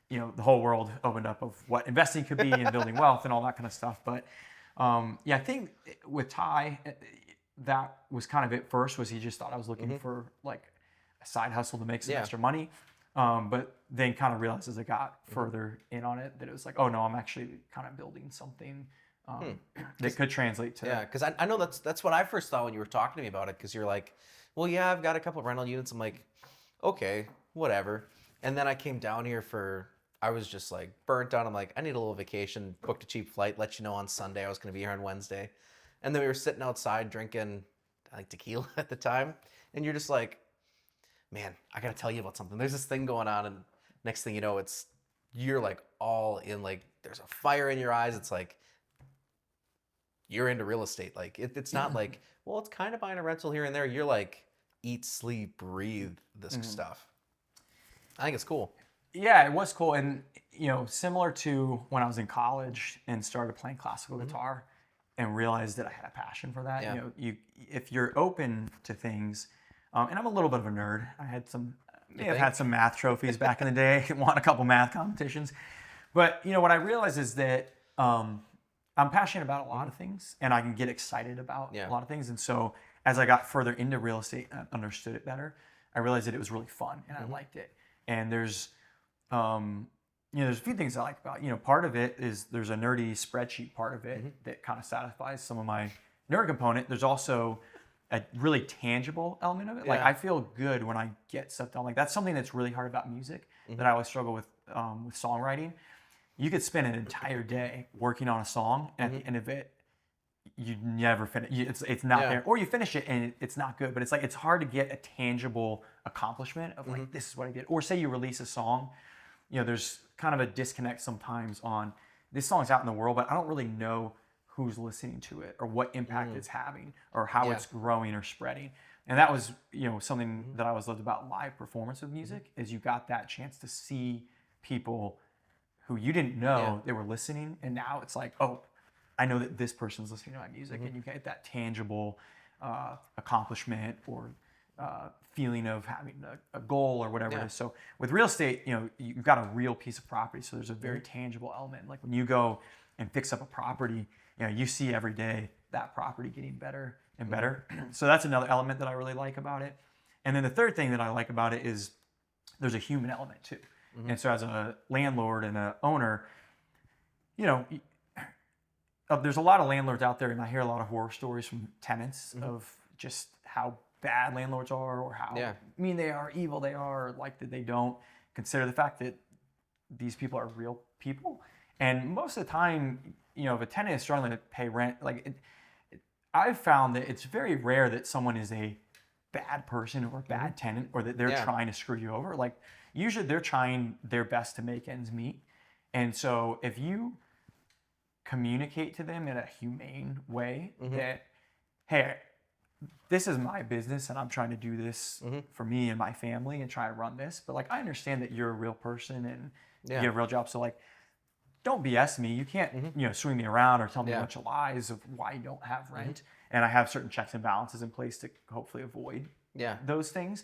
the whole world opened up of what investing could be and building wealth and all that kind of stuff. But I think with Ty, that was kind of it first, was he just thought I was looking for like a side hustle to make some extra money. But then kind of realized as I got further in on it that it was like, oh no, I'm actually kind of building something that could translate to. Because I know that's what I first thought when you were talking to me about it, because you're like, well, I've got a couple of rental units. I'm like, okay, whatever. And then I came down here I was just like burnt out. I'm like, I need a little vacation, booked a cheap flight, let you know on Sunday I was going to be here on Wednesday. And then we were sitting outside drinking like tequila at the time. And you're just like, man, I got to tell you about something. There's this thing going on. And next thing you know, you're like all in, like there's a fire in your eyes. It's like, you're into real estate. Like it's not like, well, it's kind of buying a rental here and there. You're like, eat, sleep, breathe this stuff. I think it's cool. Yeah, it was cool. And, similar to when I was in college and started playing classical guitar and realized that I had a passion for that. If you're open to things, and I'm a little bit of a nerd. I had had some math trophies back in the day, won a couple math competitions. But, what I realized is that I'm passionate about a lot of things, and I can get excited about a lot of things. And so as I got further into real estate and understood it better, I realized that it was really fun and I liked it. And there's a few things I like about, part of it is there's a nerdy spreadsheet part of it that kind of satisfies some of my nerd component. There's also a really tangible element of it. Like I feel good when I get stuff done. Like that's something that's really hard about music that I always struggle with with songwriting, you could spend an entire day working on a song, and at the end of it, you never finish. It's not there, or you finish it and it's not good. But it's like it's hard to get a tangible accomplishment of like this is what I did. Or say you release a song, there's kind of a disconnect sometimes on this song's out in the world, but I don't really know who's listening to it or what impact it's having or how it's growing or spreading. And that was something that I always loved about live performance with music is you got that chance to see people who you didn't know they were listening, and now it's like, oh, I know that this person's listening to my music, and you get that tangible accomplishment or feeling of having a goal or whatever it is. So with real estate, you've got a real piece of property, so there's a very tangible element. Like when you go and fix up a property, you see every day that property getting better and better. So that's another element that I really like about it. And then the third thing that I like about it is there's a human element too. And so as a landlord and a owner, there's a lot of landlords out there, and I hear a lot of horror stories from tenants of just how bad landlords are or how mean they are, evil they are, like that they don't consider the fact that these people are real people. And most of the time, if a tenant is struggling to pay rent, I've found that it's very rare that someone is a bad person or a bad tenant or that they're trying to screw you over. Like usually they're trying their best to make ends meet. And so if you communicate to them in a humane way that, hey, this is my business and I'm trying to do this for me and my family and try to run this. But like, I understand that you're a real person and you have a real job. So like, don't BS me. You can't, swing me around or tell me a bunch of lies of why you don't have rent. And I have certain checks and balances in place to hopefully avoid those things.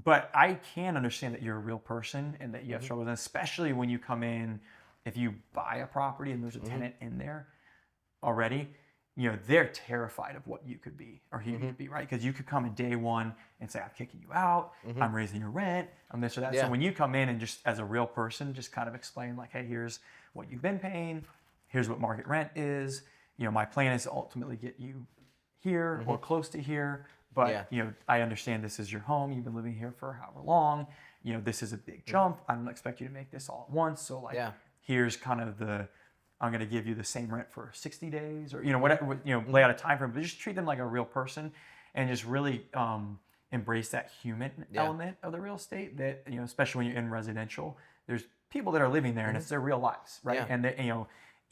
But I can understand that you're a real person and that you have struggles, and especially when you come in, if you buy a property and there's a tenant in there already, they're terrified of what you could be or who you could be, right? Because you could come in day one and say, I'm kicking you out, I'm raising your rent, I'm this or that. So when you come in and just as a real person, just kind of explain like, hey, here's what you've been paying, here's what market rent is, my plan is to ultimately get you here or close to here, but I understand this is your home, you've been living here for however long, this is a big jump, I don't expect you to make this all at once, so like here's kind of I'm going to give you the same rent for 60 days or, whatever, lay out a time frame, but just treat them like a real person and just really embrace that human element of the real estate that, especially when you're in residential, there's people that are living there and it's their real lives, right? And they,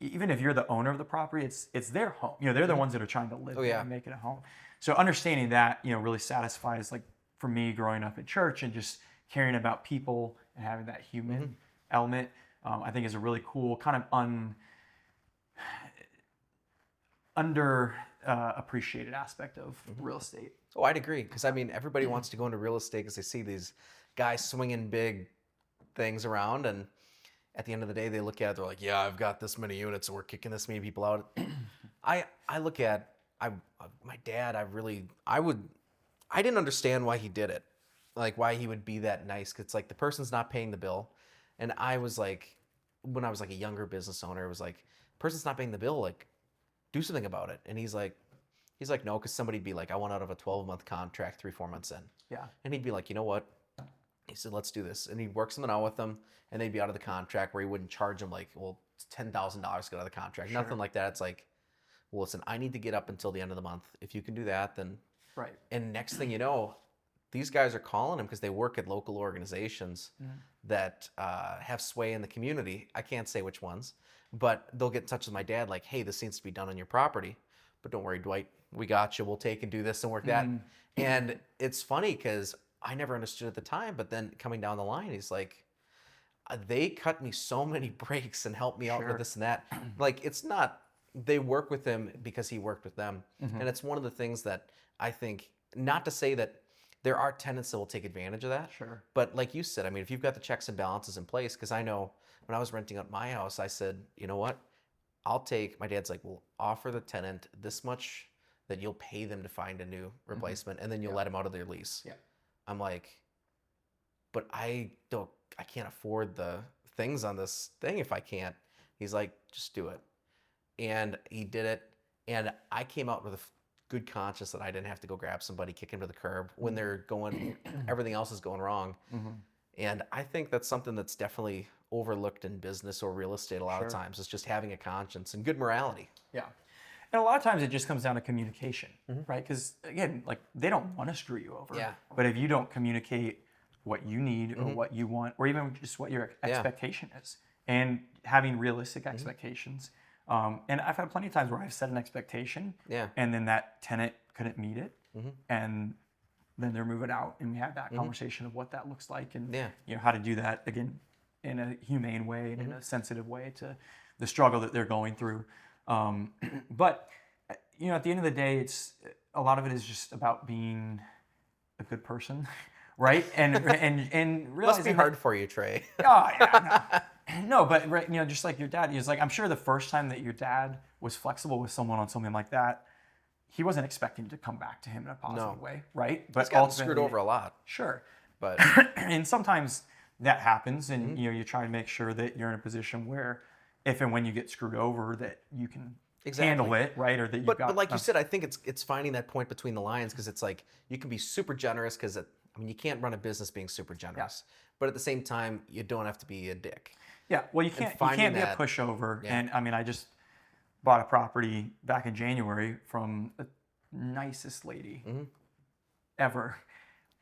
even if you're the owner of the property, it's their home. They're the ones that are trying to live there and make it a home. So understanding that, really satisfies, like for me growing up in church and just caring about people and having that human element, I think is a really cool kind of appreciated aspect of real estate. Oh, I'd agree. Because I mean, everybody wants to go into real estate because they see these guys swinging big things around, and at the end of the day, they look at it, they're like, yeah, I've got this many units and we're kicking this many people out. I look at my dad. I didn't understand why he did it, like why he would be that nice. Cause it's like the person's not paying the bill, and I was like, when I was like a younger business owner, it was like, person's not paying the bill, like do something about it. And he's like, no, because somebody'd be like, I want out of a 12-month contract 3-4 months in. Yeah. And he'd be like, you know what? He said, let's do this. And he'd work something out with them, and they'd be out of the contract where he wouldn't charge them like, well, it's $10,000 to get out of the contract. Nothing like that. It's like, well, listen, I need to get up until the end of the month. If you can do that, then right. And next thing you know, these guys are calling him because they work at local organizations that have sway in the community. I can't say which ones, but they'll get in touch with my dad like, hey, this needs to be done on your property. But don't worry, Dwight, we got you. We'll take and do this and work that. And it's funny because I never understood at the time, but then coming down the line, he's like, they cut me so many breaks and helped me out with this and that. Like, it's not, they work with him because he worked with them. And it's one of the things that I think, not to say that there are tenants that will take advantage of that. Sure. But like you said, I mean, if you've got the checks and balances in place, because I know when I was renting out my house, I said, you know what? My dad's like, we'll offer the tenant this much that you'll pay them to find a new replacement, and then you'll let them out of their lease. Yeah. I'm like, but I can't afford the things on this thing if I can't. He's like, just do it. And he did it. And I came out with a good conscience that I didn't have to go grab somebody, kick him to the curb when they're going, everything else is going wrong. And I think that's something that's definitely overlooked in business or real estate a lot of Sure. times. Is just having a conscience and good morality. Yeah. And a lot of times it just comes down to communication, right? Because again, like they don't want to screw you over. Yeah. But if you don't communicate what you need or what you want, or even just what your expectation is, and having realistic expectations. And I've had plenty of times where I've set an expectation, and then that tenant couldn't meet it, and then they're moving out, and we have that conversation of what that looks like, and you know how to do that again in a humane way and in a sensitive way to the struggle that they're going through. But you know, at the end of the day, it's a lot of it is just about being a good person, right? And realizing Must be hard for you, Trey. Oh yeah, no, but right, you know, just like your dad, he's like, I'm sure the first time that your dad was flexible with someone on something like that, he wasn't expecting to come back to him in a positive way, right? But He's gotten screwed over a lot. Sure, But and sometimes that happens, and you know, you try to make sure that you're in a position where, if and when you get screwed over, that you can handle it, right? Or that you've got. But like you said, I think it's finding that point between the lines, because it's like you can be super generous because I mean you can't run a business being super generous, but at the same time you don't have to be a dick. Yeah, well, you can't be a pushover. And I mean, I just bought a property back in January from the nicest lady ever.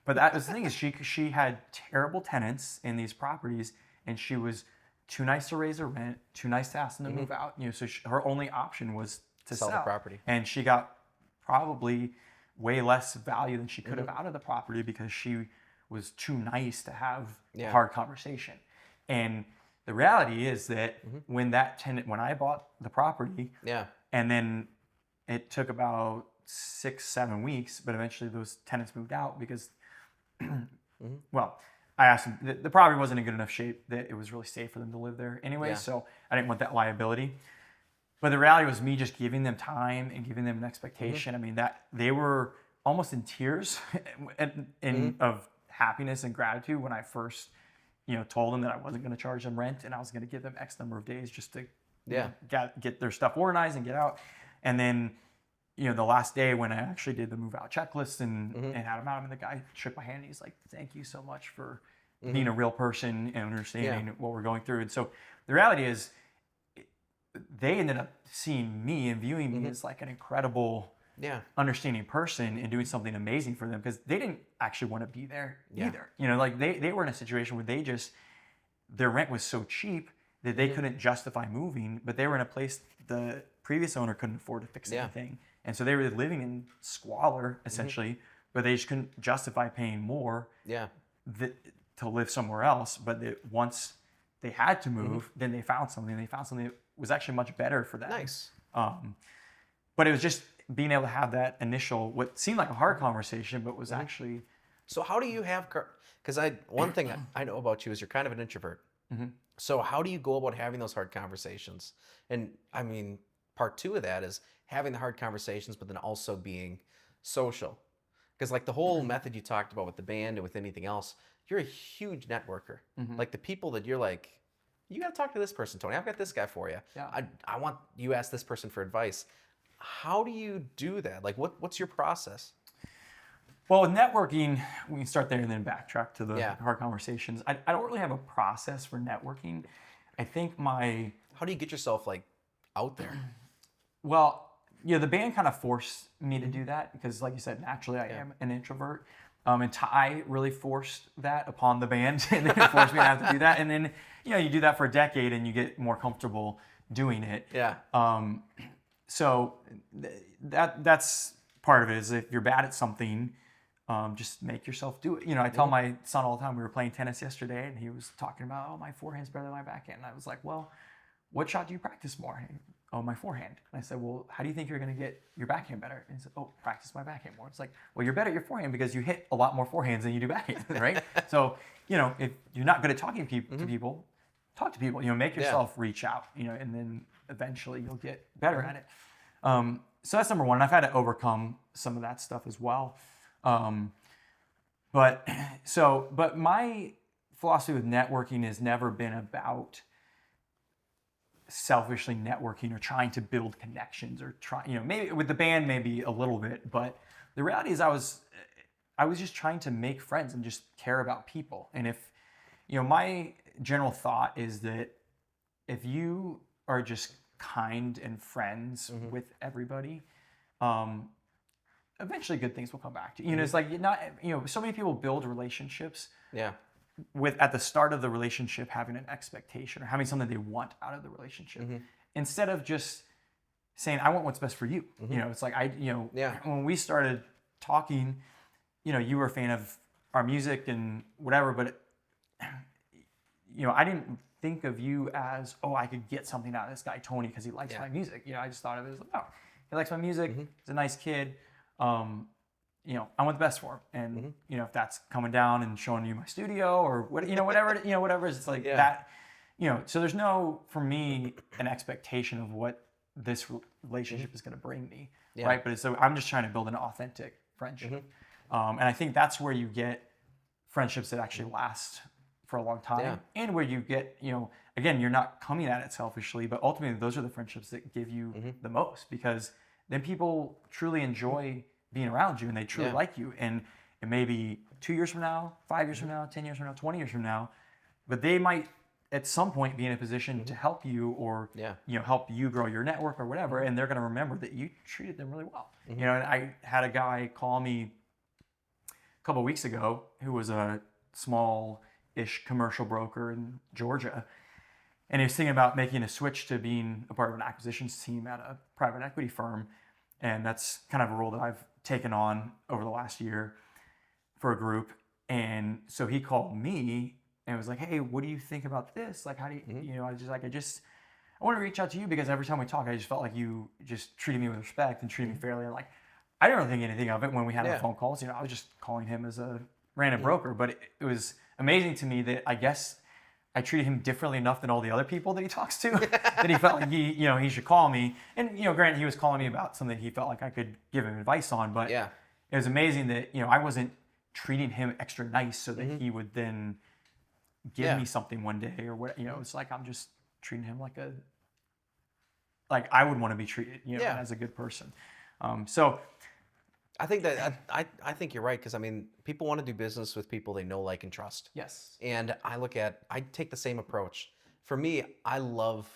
But that was the thing is she had terrible tenants in these properties, and she was too nice to raise her rent, too nice to ask them to move out. You know, so her only option was to sell the property, and she got probably way less value than she could have out of the property because she was too nice to have a hard conversation. And the reality is that when I bought the property, and then it took about 6-7 weeks, but eventually those tenants moved out because, well, I asked them, the property wasn't in good enough shape that it was really safe for them to live there anyway, so I didn't want that liability. But the reality was me just giving them time and giving them an expectation. I mean, that they were almost in tears of happiness and gratitude when I first, you know, told them that I wasn't going to charge them rent and I was going to give them X number of days just to you know, get their stuff organized and get out. And then, you know, the last day when I actually did the move out checklist and had them out, and the guy shook my hand and he's like, "Thank you so much for being a real person and understanding what we're going through." And so the reality is they ended up seeing me and viewing me as like an incredible understanding person and doing something amazing for them, because they didn't actually want to be there either. You know, like they were in a situation where their rent was so cheap that they couldn't justify moving, but they were in a place the previous owner couldn't afford to fix anything. And so they were living in squalor essentially, but they just couldn't justify paying more to live somewhere else. But once they had to move, then they found something. They found something that was actually much better for them. Nice. But it was just being able to have that initial, what seemed like a hard conversation, but was actually. So how do you have? Because one thing I know about you is you're kind of an introvert. So how do you go about having those hard conversations? And I mean, part two of that is having the hard conversations, but then also being social. Because like the whole method you talked about with the band and with anything else, you're a huge networker. Like the people that you're like, you got to talk to this person, Tony. I've got this guy for you. I want you ask this person for advice. How do you do that? Like what's your process? Well, with networking, we can start there and then backtrack to the hard conversations. I don't really have a process for networking. I think How do you get yourself like out there? Well, yeah, the band kind of forced me to do that because, like you said, naturally I am an introvert. And Ty really forced that upon the band and then forced me to have to do that. And then, you know, you do that for a decade and you get more comfortable doing it. So that's part of it, is if you're bad at something, just make yourself do it. You know, I tell my son all the time, we were playing tennis yesterday and he was talking about, oh, my forehand's better than my backhand. And I was like, well, what shot do you practice more? Oh, my forehand. And I said, well, how do you think you're going to get your backhand better? And he said, oh, practice my backhand more. It's like, well, you're better at your forehand because you hit a lot more forehands than you do backhand, right? So, you know, if you're not good at talking to people, talk to people, you know, make yourself reach out, you know, and then eventually you'll get better at it. So that's number one. And I've had to overcome some of that stuff as well. But my philosophy with networking has never been about selfishly networking or trying to build connections or maybe with the band, maybe a little bit, but the reality is I was just trying to make friends and just care about people. And my general thought is that if you are just kind and friends with everybody, eventually good things will come back to you. It's like so many people build relationships. Yeah. With at the start of the relationship having an expectation or having something they want out of the relationship, instead of just saying, I want what's best for you. It's like when we started talking, you were a fan of our music and whatever, but I didn't think of you as, I could get something out of this guy Tony because he likes my music. I just thought of it as like, he likes my music. He's a nice kid. I want the best for him. And if that's coming down and showing you my studio or whatever, it's like that. So there's no, for me, an expectation of what this relationship is going to bring me, right? But so I'm just trying to build an authentic friendship, and I think that's where you get friendships that actually last for a long time, and where you get, again, you're not coming at it selfishly, but ultimately those are the friendships that give you the most, because then people truly enjoy being around you and they truly like you, and it may be 2 years from now, 5 years from now, 10 years from now, 20 years from now, but they might at some point be in a position to help you or help you grow your network or whatever, and they're going to remember that you treated them really well. And I had a guy call me a couple of weeks ago who was a small-ish commercial broker in Georgia, and he was thinking about making a switch to being a part of an acquisitions team at a private equity firm, and that's kind of a role that I've taken on over the last year for a group. And so he called me and was like, hey, what do you think about this? Like, how do you, I want to reach out to you because every time we talk, I just felt like you just treated me with respect and treated me fairly. And like, I didn't really think anything of it when we had our phone calls. I was just calling him as a random broker, but it was amazing to me that I guess I treated him differently enough than all the other people that he talks to that he felt like he should call me. And, granted, he was calling me about something he felt like I could give him advice on, but it was amazing that, I wasn't treating him extra nice so that he would then give me something one day or what, it's like I'm just treating him like I would want to be treated, as a good person. So I think that I think you're right, because people want to do business with people they know, like, and trust. Yes. And I take the same approach. For me, I love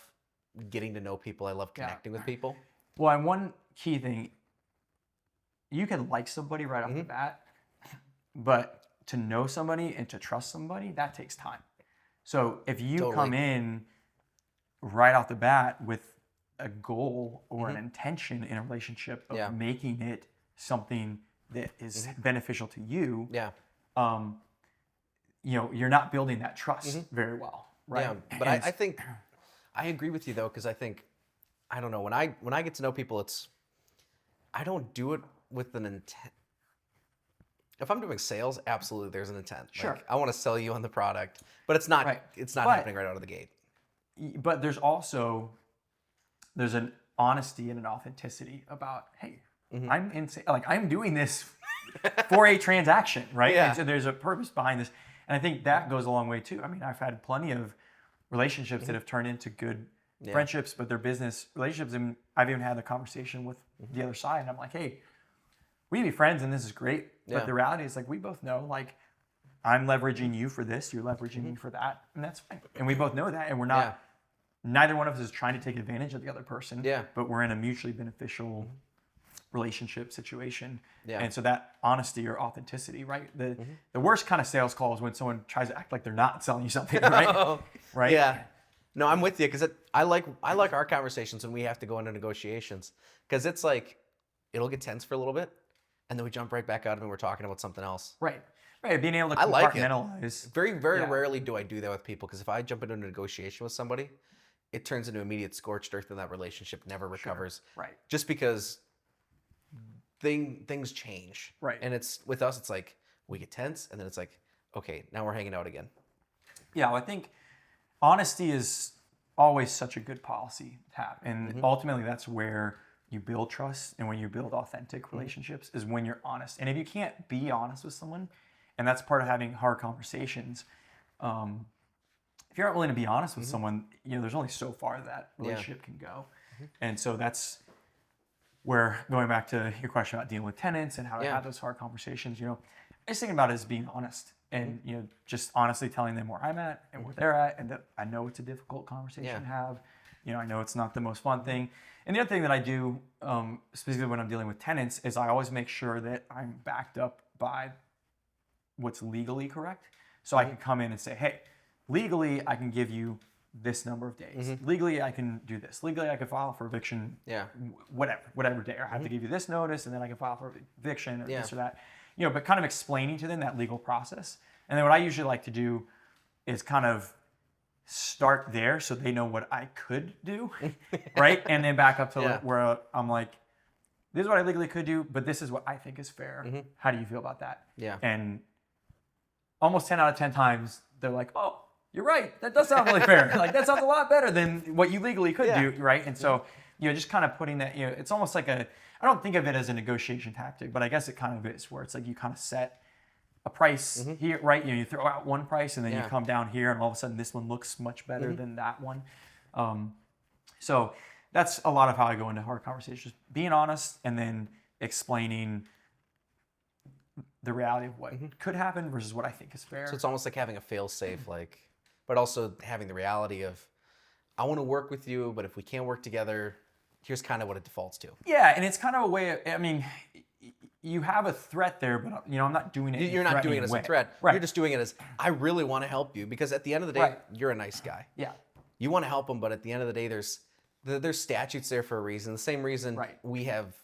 getting to know people. I love connecting with people. Well, and one key thing, you can like somebody right off the bat, but to know somebody and to trust somebody, that takes time. So if you come in right off the bat with a goal or an intention in a relationship of making it something that is beneficial to you, you're not building that trust very well, right? Yeah, but I think I agree with you though, because I think, I don't know, when I get to know people, I don't do it with an intent. If I'm doing sales, absolutely, there's an intent. Sure. Like, I want to sell you on the product, but it's not happening right out of the gate. But there's an honesty and an authenticity about, hey, I'm doing this for a transaction, right? Yeah. And so there's a purpose behind this. And I think that goes a long way too. I've had plenty of relationships that have turned into good friendships, but they're business relationships. And I've even had a conversation with the other side, and I'm like, hey, we can be friends and this is great. But the reality is, like, we both know, like, I'm leveraging you for this, you're leveraging me for that, and that's fine. And we both know that, and we're not, neither one of us is trying to take advantage of the other person, but we're in a mutually beneficial relationship situation. And so that honesty or authenticity, right? The worst kind of sales call is when someone tries to act like they're not selling you something, right? Right? Yeah. No, I'm with you, because I like our conversations when we have to go into negotiations, because it's like, it'll get tense for a little bit, and then we jump right back out and we're talking about something else. Right. Being able to I like compartmentalize. It. Very, very rarely do I do that with people, because if I jump into a negotiation with somebody, it turns into immediate scorched earth, and that relationship never recovers. Sure. Right. Just because things change. Right. And with us, it's like we get tense, and then it's like, okay, now we're hanging out again. Yeah, well, I think honesty is always such a good policy to have, and ultimately that's where you build trust, and when you build authentic relationships is when you're honest. And if you can't be honest with someone, and that's part of having hard conversations, if you're not willing to be honest with someone, there's only so far that relationship can go. And so that's where, going back to your question about dealing with tenants and how to have those hard conversations, I just think about it as being honest. and just honestly telling them where I'm at and where they're at, and that I know it's a difficult conversation to have. I know it's not the most fun thing. And the other thing that I do, specifically when I'm dealing with tenants, is I always make sure that I'm backed up by what's legally correct. So I can come in and say, hey, legally I can give you this number of days. Legally I can do this. Legally I can file for eviction. Whatever day. Or I have to give you this notice, and then I can file for eviction or this or that. But kind of explaining to them that legal process. And then what I usually like to do is kind of start there so they know what I could do, right? And then back up to where I'm like, this is what I legally could do, but this is what I think is fair. How do you feel about that? And almost 10 out of 10 times, they're like, oh, you're right. That does sound really fair. Like, that sounds a lot better than what you legally could do, right? And so, just kind of putting that, it's almost like I don't think of it as a negotiation tactic, but I guess it kind of is, where it's like you kind of set a price here, right? You throw out one price, and then you come down here, and all of a sudden this one looks much better than that one. So that's a lot of how I go into hard conversations, being honest, and then explaining the reality of what could happen versus what I think is fair. So it's almost like having a fail-safe, but also having the reality of, I want to work with you, but if we can't work together, here's kind of what it defaults to. Yeah, and it's kind of a way of, you have a threat there, but I'm not doing it. You're not doing it as a threat. Right. You're just doing it as, I really want to help you, because at the end of the day, you're a nice guy. Yeah. You want to help them, but at the end of the day, there's statutes there for a reason. The same reason we have.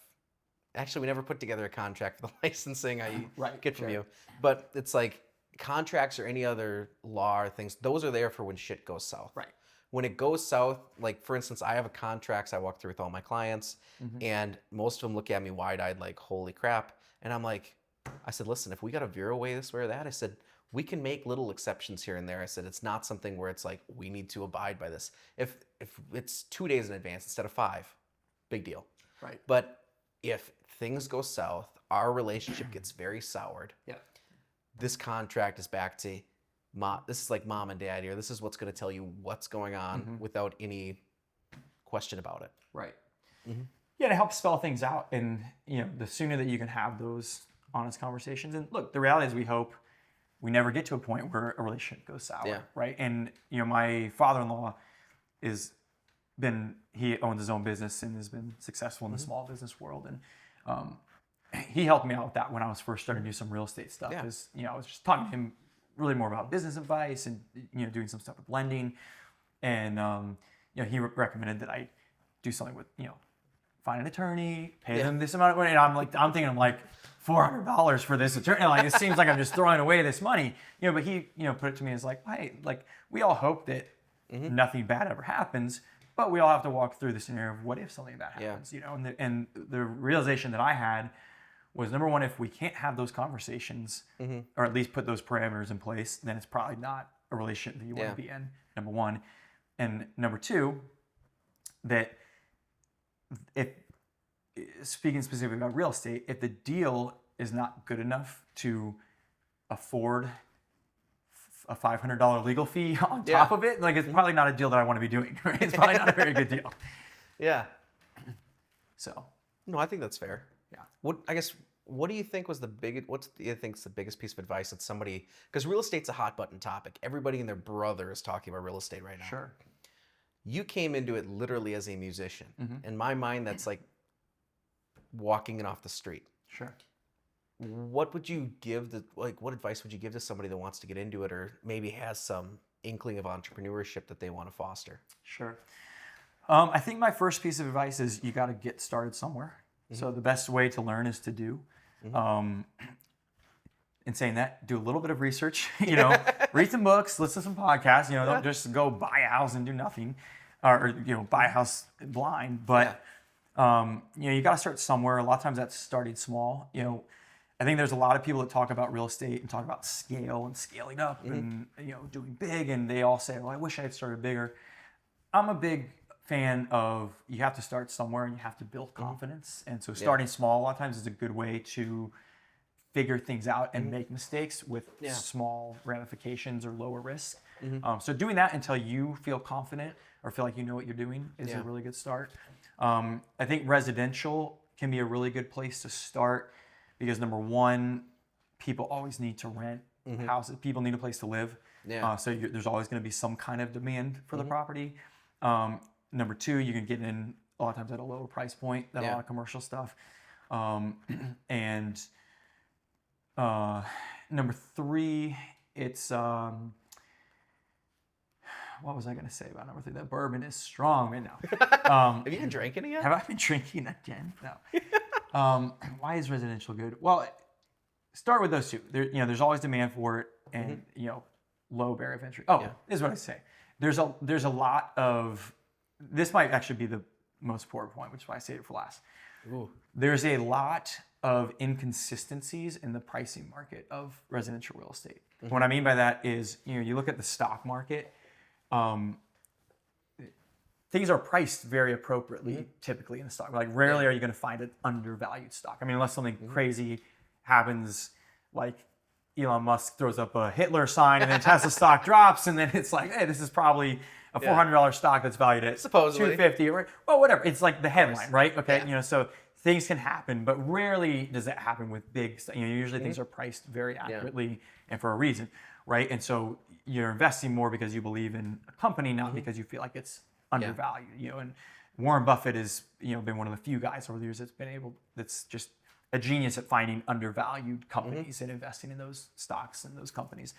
Actually, we never put together a contract for the licensing I get from you. But it's like contracts or any other law or things, those are there for when shit goes south. Right. When it goes south, like for instance, I have a contracts I walk through with all my clients, and most of them look at me wide-eyed like, holy crap. And I'm like, I said, listen, if we got to veer away this way or that, I said, we can make little exceptions here and there. I said, it's not something where it's like, we need to abide by this. If it's 2 days in advance instead of 5, big deal. Right. But if things go south, our relationship gets very soured. Yeah. This contract is back to this is like mom and dad here. This is what's going to tell you what's going on without any question about it. Right. Yeah, to help spell things out, and the sooner that you can have those honest conversations. And look, the reality is, we hope we never get to a point where a relationship goes sour. Right. And my father-in-law he owns his own business and has been successful in the small business world. And he helped me out with that when I was first starting to do some real estate stuff. Because, I was just talking to him really more about business advice and, doing some stuff with lending. And, he recommended that I do something with, find an attorney, pay them this amount of money. And I'm thinking like $400 for this attorney. Like, it seems like I'm just throwing away this money. But he, put it to me as like, hey, like, we all hope that nothing bad ever happens. But we all have to walk through the scenario of what if something bad happens, And the realization that I had was, number one, if we can't have those conversations, or at least put those parameters in place, then it's probably not a relationship that you want to be in, number one. And number two, that if, speaking specifically about real estate, if the deal is not good enough to afford a $500 legal fee on top of it, like, it's probably not a deal that I want to be doing. Right? It's probably not a very good deal. Yeah. So. No, I think that's fair. Yeah. What do you think was the biggest? What do you think's the biggest piece of advice that somebody? Because real estate's a hot button topic. Everybody and their brother is talking about real estate right now. Sure. You came into it literally as a musician. In my mind, that's like walking in off the street. Sure. What would you give what advice would you give to somebody that wants to get into it, or maybe has some inkling of entrepreneurship that they want to foster? Sure. I think my first piece of advice is, you got to get started somewhere. So the best way to learn is to do. In saying that, do a little bit of research, read some books, listen to some podcasts, don't just go buy a house and do nothing, or buy a house blind. But, you got to start somewhere. A lot of times that's starting small. I think there's a lot of people that talk about real estate and talk about scale and scaling up and, doing big. And they all say, well, I wish I had started bigger. I'm a big fan of, you have to start somewhere and you have to build confidence. And so starting small a lot of times is a good way to figure things out and make mistakes with small ramifications or lower risk. So doing that until you feel confident or feel like you know what you're doing is a really good start. I think residential can be a really good place to start, because number one, people always need to rent houses. People need a place to live. Yeah. So there's always going to be some kind of demand for the property. Number two, you can get in a lot of times at a lower price point than a lot of commercial stuff. And number three, it's what was I going to say about number three? That bourbon is strong right now. Have you been drinking it yet? Have I been drinking again? No. Why is residential good? Well, start with those two. There's always demand for it, and low barrier of entry. This is what I say. There's a lot of. This might actually be the most important point, which is why I say it for last. Ooh. There's a lot of inconsistencies in the pricing market of residential real estate. What I mean by that is, you look at the stock market. Things are priced very appropriately, typically in the stock. Like rarely are you going to find an undervalued stock. I mean, unless something crazy happens, like Elon Musk throws up a Hitler sign and then Tesla stock drops, and then it's like, hey, this is probably a $400 stock that's valued at supposedly $250, or well, whatever. It's like the headline, right? Okay, so things can happen, but rarely does that happen with big. Usually things are priced very accurately and for a reason, right? And so you're investing more because you believe in a company, not because you feel like it's undervalued. And Warren Buffett has been one of the few guys over the years that's just a genius at finding undervalued companies and investing in those stocks and those companies.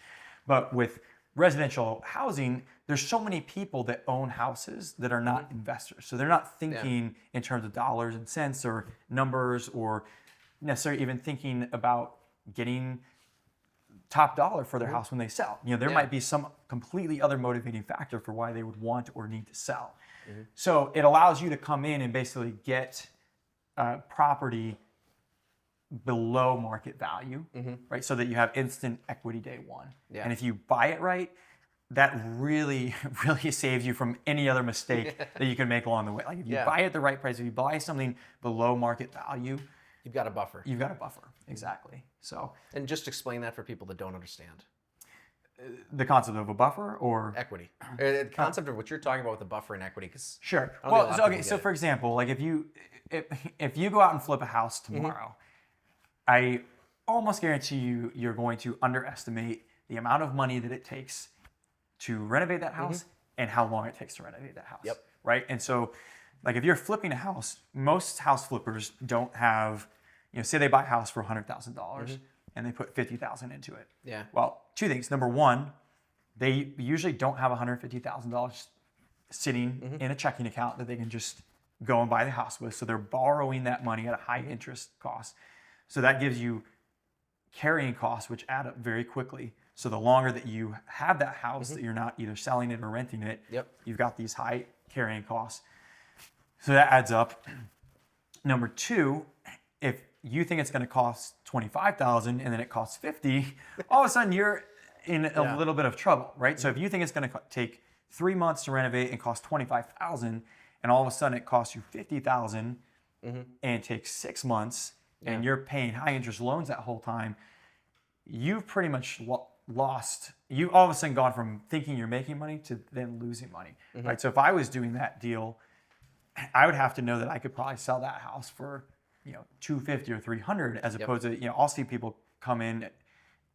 But with residential housing, there's so many people that own houses that are not investors. So they're not thinking in terms of dollars and cents or numbers, or necessarily even thinking about getting top dollar for their house when they sell. There might be some completely other motivating factor for why they would want or need to sell. So it allows you to come in and basically get property below market value, right? So that you have instant equity day one. And if you buy it right, that really, really saves you from any other mistake that you can make along the way. Like if you buy at the right price, if you buy something below market value, you've got a buffer. You've got a buffer, exactly. So, and just explain that for people that don't understand. The concept of a buffer or equity. The concept of what you're talking about with the buffer and equity. Sure. Well, so for example, like if you go out and flip a house tomorrow, I almost guarantee you're going to underestimate the amount of money that it takes to renovate that house and how long it takes to renovate that house. Yep. Right? And so, like if you're flipping a house, most house flippers don't have, say they buy a house for $100,000 and they put $50,000 into it. Yeah. Well, two things. Number one, they usually don't have $150,000 sitting in a checking account that they can just go and buy the house with. So they're borrowing that money at a high interest cost. So that gives you carrying costs, which add up very quickly. So the longer that you have that house, that you're not either selling it or renting it, you've got these high carrying costs. So that adds up. Number two, if you think it's going to cost $25,000 and then it costs $50,000, all of a sudden you're in a little bit of trouble, right? So if you think it's going to take 3 months to renovate and cost $25,000, and all of a sudden it costs you $50,000 and it takes 6 months, and you're paying high interest loans that whole time, you've pretty much lost. You all of a sudden gone from thinking you're making money to then losing money, right? So if I was doing that deal, I would have to know that I could probably sell that house for $250 or $300, as opposed to I'll see people come in,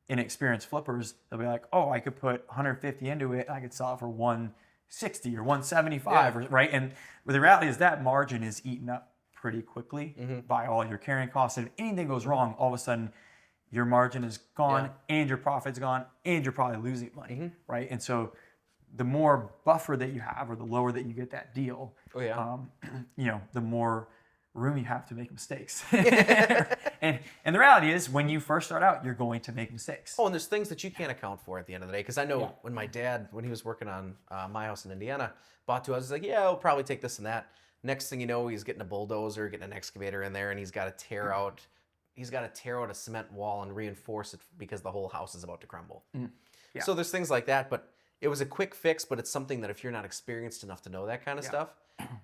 inexperienced flippers. They'll be like, oh, I could put $150 into it, and I could sell it for $160 or $175, right? And the reality is that margin is eaten up pretty quickly by all your carrying costs. And if anything goes wrong, all of a sudden your margin is gone and your profit's gone and you're probably losing money, right? And so the more buffer that you have, or the lower that you get that deal, the more room you have to make mistakes. and the reality is, when you first start out, you're going to make mistakes. Oh, and there's things that you can't account for at the end of the day. Because I know when my dad, when he was working on my house in Indiana, bought 2 houses, he's like, I'll probably take this and that. Next thing you know, he's getting a bulldozer, getting an excavator in there, and he's got to tear out a cement wall and reinforce it because the whole house is about to crumble. So there's things like that, but it was a quick fix, but it's something that if you're not experienced enough to know that kind of stuff,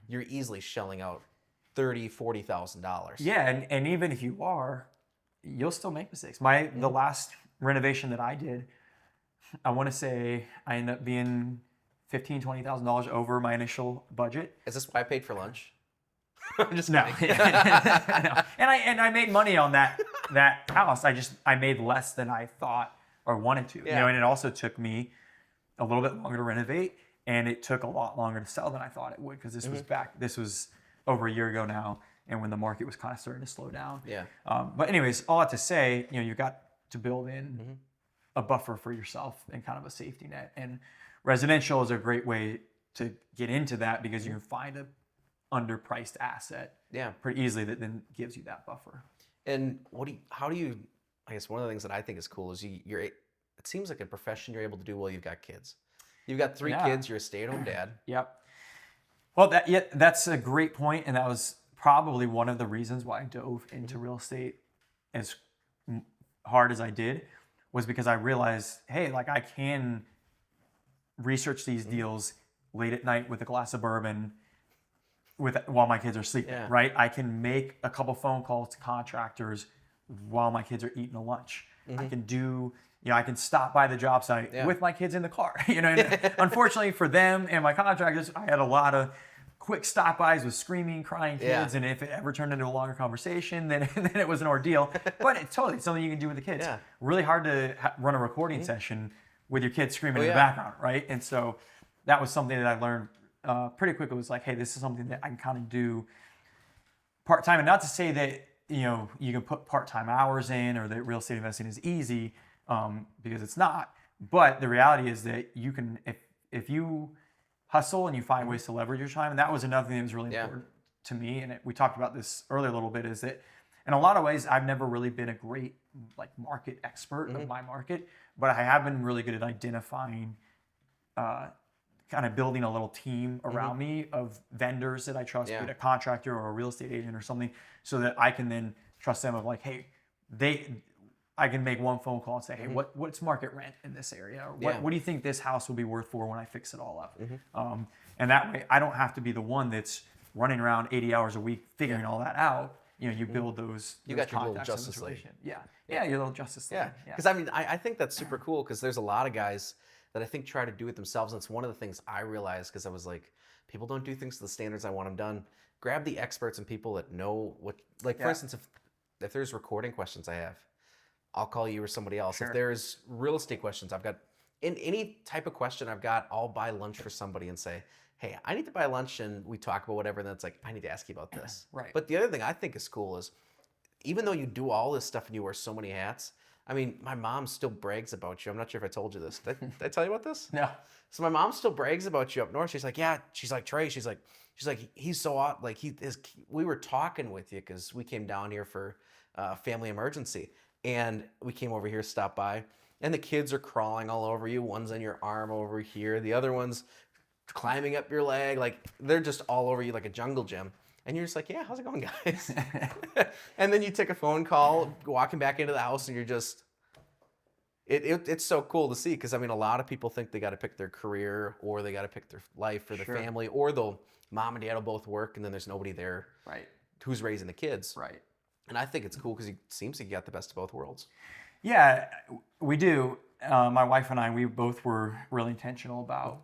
you're easily shelling out $30,000, $40,000. Yeah, and even if you are, you'll still make mistakes. The last renovation that I did, I want to say I ended up being $15,000, $20,000 over my initial budget. Is this why I paid for lunch? I'm just no. kidding. No. And I made money on that house. I made less than I thought, or wanted to. Yeah. And it also took me a little bit longer to renovate, and it took a lot longer to sell than I thought it would, because this was over a year ago now, and when the market was kind of starting to slow down. Yeah. But anyways, all that to say, you got to build in a buffer for yourself and kind of a safety net. And residential is a great way to get into that, because you can find a underpriced asset pretty easily that then gives you that buffer. And how do you, I guess one of the things that I think is cool is it seems like a profession you're able to do while you've got kids. You've got 3 kids, you're a stay-at-home dad. Yep. Well, that's a great point, and that was probably one of the reasons why I dove into real estate as hard as I did, was because I realized, hey, like, I can research these deals late at night with a glass of bourbon while my kids are sleeping, right? I can make a couple phone calls to contractors while my kids are eating a lunch. I can do, I can stop by the job site with my kids in the car. And unfortunately for them and my contractors, I had a lot of quick stop-bys with screaming, crying kids, and if it ever turned into a longer conversation, then it was an ordeal. But it's totally something you can do with the kids. Really hard to run a recording session with your kids screaming in the background, right? And so that was something that I learned pretty quickly. It was like, hey, this is something that I can kind of do part-time. And not to say that, you can put part-time hours in, or that real estate investing is easy, because it's not. But the reality is that you can, if you hustle and you find ways to leverage your time, and that was another thing that was really important to me. And we talked about this earlier a little bit, is that in a lot of ways, I've never really been a great market expert of my market, but I have been really good at identifying, kind of building a little team around me of vendors that I trust, be it a contractor or a real estate agent or something, so that I can then trust them of like, hey, I can make one phone call and say, hey, what's market rent in this area? Or what do you think this house will be worth for when I fix it all up? And that way, I don't have to be the one that's running around 80 hours a week figuring all that out. You build those. You got your little Justice League. Yeah, your little Justice League. Because I think that's super cool, because there's a lot of guys that I think try to do it themselves. And it's one of the things I realized, because I was like, people don't do things to the standards I want them done. Grab the experts and people that know what, like, for instance, if there's recording questions I have, I'll call you or somebody else. If there's real estate questions, I've got, in any type of question I've got, I'll buy lunch for somebody and say, hey, I need to buy lunch, and we talk about whatever, and then it's like, I need to ask you about this. Right. But the other thing I think is cool is, even though you do all this stuff and you wear so many hats, I mean, my mom still brags about you. I'm not sure if I told you this. Did I tell you about this? No. So my mom still brags about you up north. She's like, yeah. She's like, Trey. She's like, he's so odd. Like, we were talking with you because we came down here for a family emergency, and we came over here, stopped by, and the kids are crawling all over you. One's on your arm over here. The other one's climbing up your leg. Like, they're just all over you like a jungle gym. And you're just like, yeah, how's it going, guys? And then you take a phone call, walking back into the house, and you're just, it's so cool to see, because, I mean, a lot of people think they got to pick their career, or they got to pick their life, or their family, or mom and dad will both work, and then there's nobody there who's raising the kids. Right. And I think it's cool, because it seems like you got the best of both worlds. Yeah, we do. My wife and I, we both were really intentional about,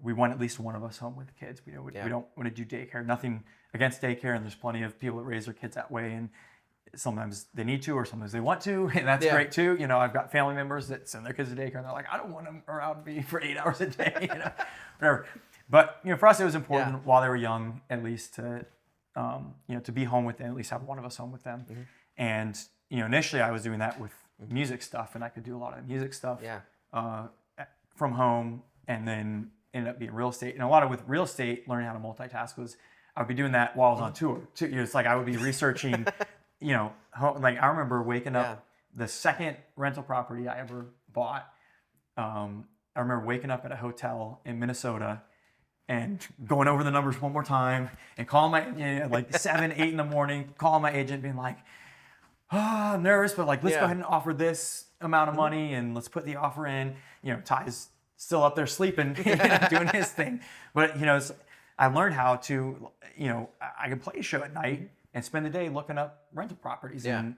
we want at least one of us home with the kids. We don't want to do daycare. Nothing against daycare, and there's plenty of people that raise their kids that way, and sometimes they need to, or sometimes they want to, and that's great too. I've got family members that send their kids to daycare, and they're like, I don't want them around me for 8 hours a day, whatever. But for us, it was important while they were young, at least to be home with them, at least have one of us home with them. And initially, I was doing that with music stuff, and I could do a lot of the music stuff from home, and then ended up being real estate. And a lot of with real estate, learning how to multitask was, I would be doing that while I was on tour. It's like I would be researching, like I remember waking up, the second rental property I ever bought. I remember waking up at a hotel in Minnesota and going over the numbers one more time and calling my, like 7, 8 in the morning, calling my agent, being like, I'm nervous, but like, let's go ahead and offer this amount of money, and let's put the offer in. Ty's still up there sleeping, doing his thing. But, I learned how to, I could play a show at night and spend the day looking up rental properties and,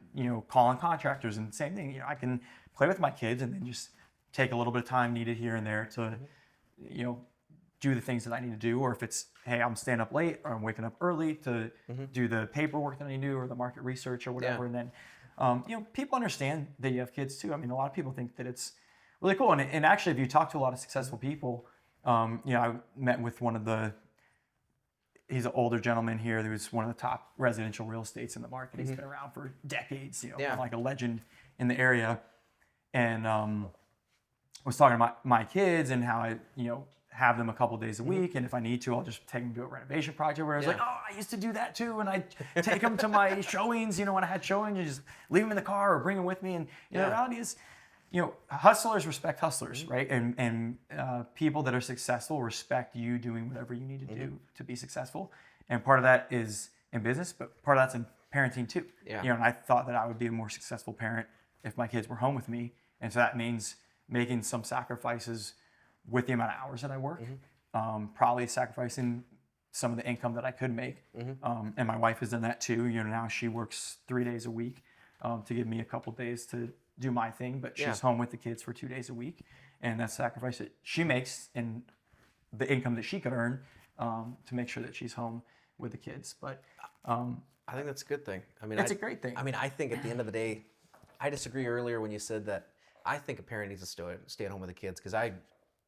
calling contractors, and same thing. I can play with my kids and then just take a little bit of time needed here and there to, do the things that I need to do. Or if it's, hey, I'm staying up late, or I'm waking up early to do the paperwork that I need to do, or the market research or whatever. And then People understand that you have kids too. I mean, a lot of people think that it's really cool. And actually, if you talk to a lot of successful people, I met with he's an older gentleman here who's one of the top residential real estates in the market. He's been around for decades, like a legend in the area. And was talking about my kids and how I, have them a couple days a week. And if I need to, I'll just take them to a renovation project where I was like, oh, I used to do that too. And I'd take them to my showings, when I had showings, and just leave them in the car or bring them with me. And the reality is, hustlers respect hustlers, right? And people that are successful respect you doing whatever you need to do to be successful. And part of that is in business, but part of that's in parenting too. Yeah. And I thought that I would be a more successful parent if my kids were home with me. And so that means making some sacrifices with the amount of hours that I work, probably sacrificing some of the income that I could make. And my wife has done that too. Now she works 3 days a week to give me a couple days to do my thing, but she's home with the kids for 2 days a week. And that's a sacrifice that she makes in the income that she could earn to make sure that she's home with the kids. But I think that's a good thing. I mean, it's a great thing. I mean, I think at the end of the day, I disagree earlier when you said that I think a parent needs to stay at home with the kids, because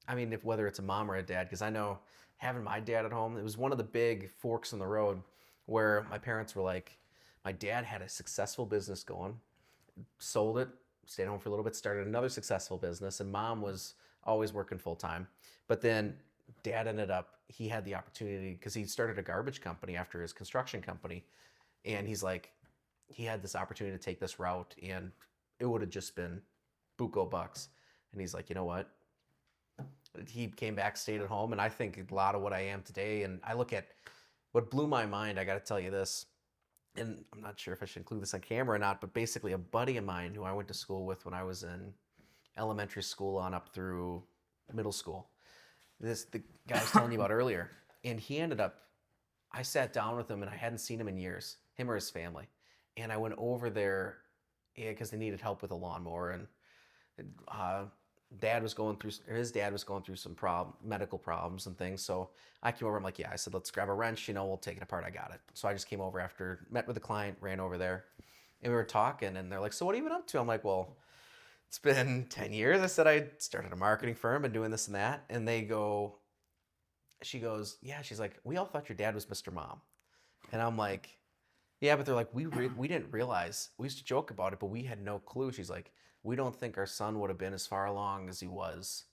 I mean, whether it's a mom or a dad, because I know having my dad at home, it was one of the big forks in the road where my parents were like, my dad had a successful business going, sold it, stayed home for a little bit, started another successful business, and mom was always working full time. But then dad he had the opportunity, because he started a garbage company after his construction company, and he's like, he had this opportunity to take this route, and it would have just been buco bucks. And he's like, you know what? He came back, stayed at home, and I think a lot of what I am today, and I look at what blew my mind, I got to tell you this, and I'm not sure if I should include this on camera or not, but basically a buddy of mine who I went to school with when I was in elementary school on up through middle school, the guy I was telling you about earlier, and he ended up, I sat down with him, and I hadn't seen him in years, him or his family, and I went over there because they needed help with a lawnmower, and his dad was going through some medical problems and things. So I came over. I'm like, I said, let's grab a wrench. We'll take it apart. I got it. So I just came over after, met with the client, ran over there, and we were talking. And they're like, so what have you been up to? I'm like, well, it's been 10 years. I said, I started a marketing firm and doing this and that. And she goes, yeah. She's like, we all thought your dad was Mr. Mom. And I'm like, yeah, but they're like, we didn't realize. We used to joke about it, but we had no clue. She's like, we don't think our son would have been as far along as he was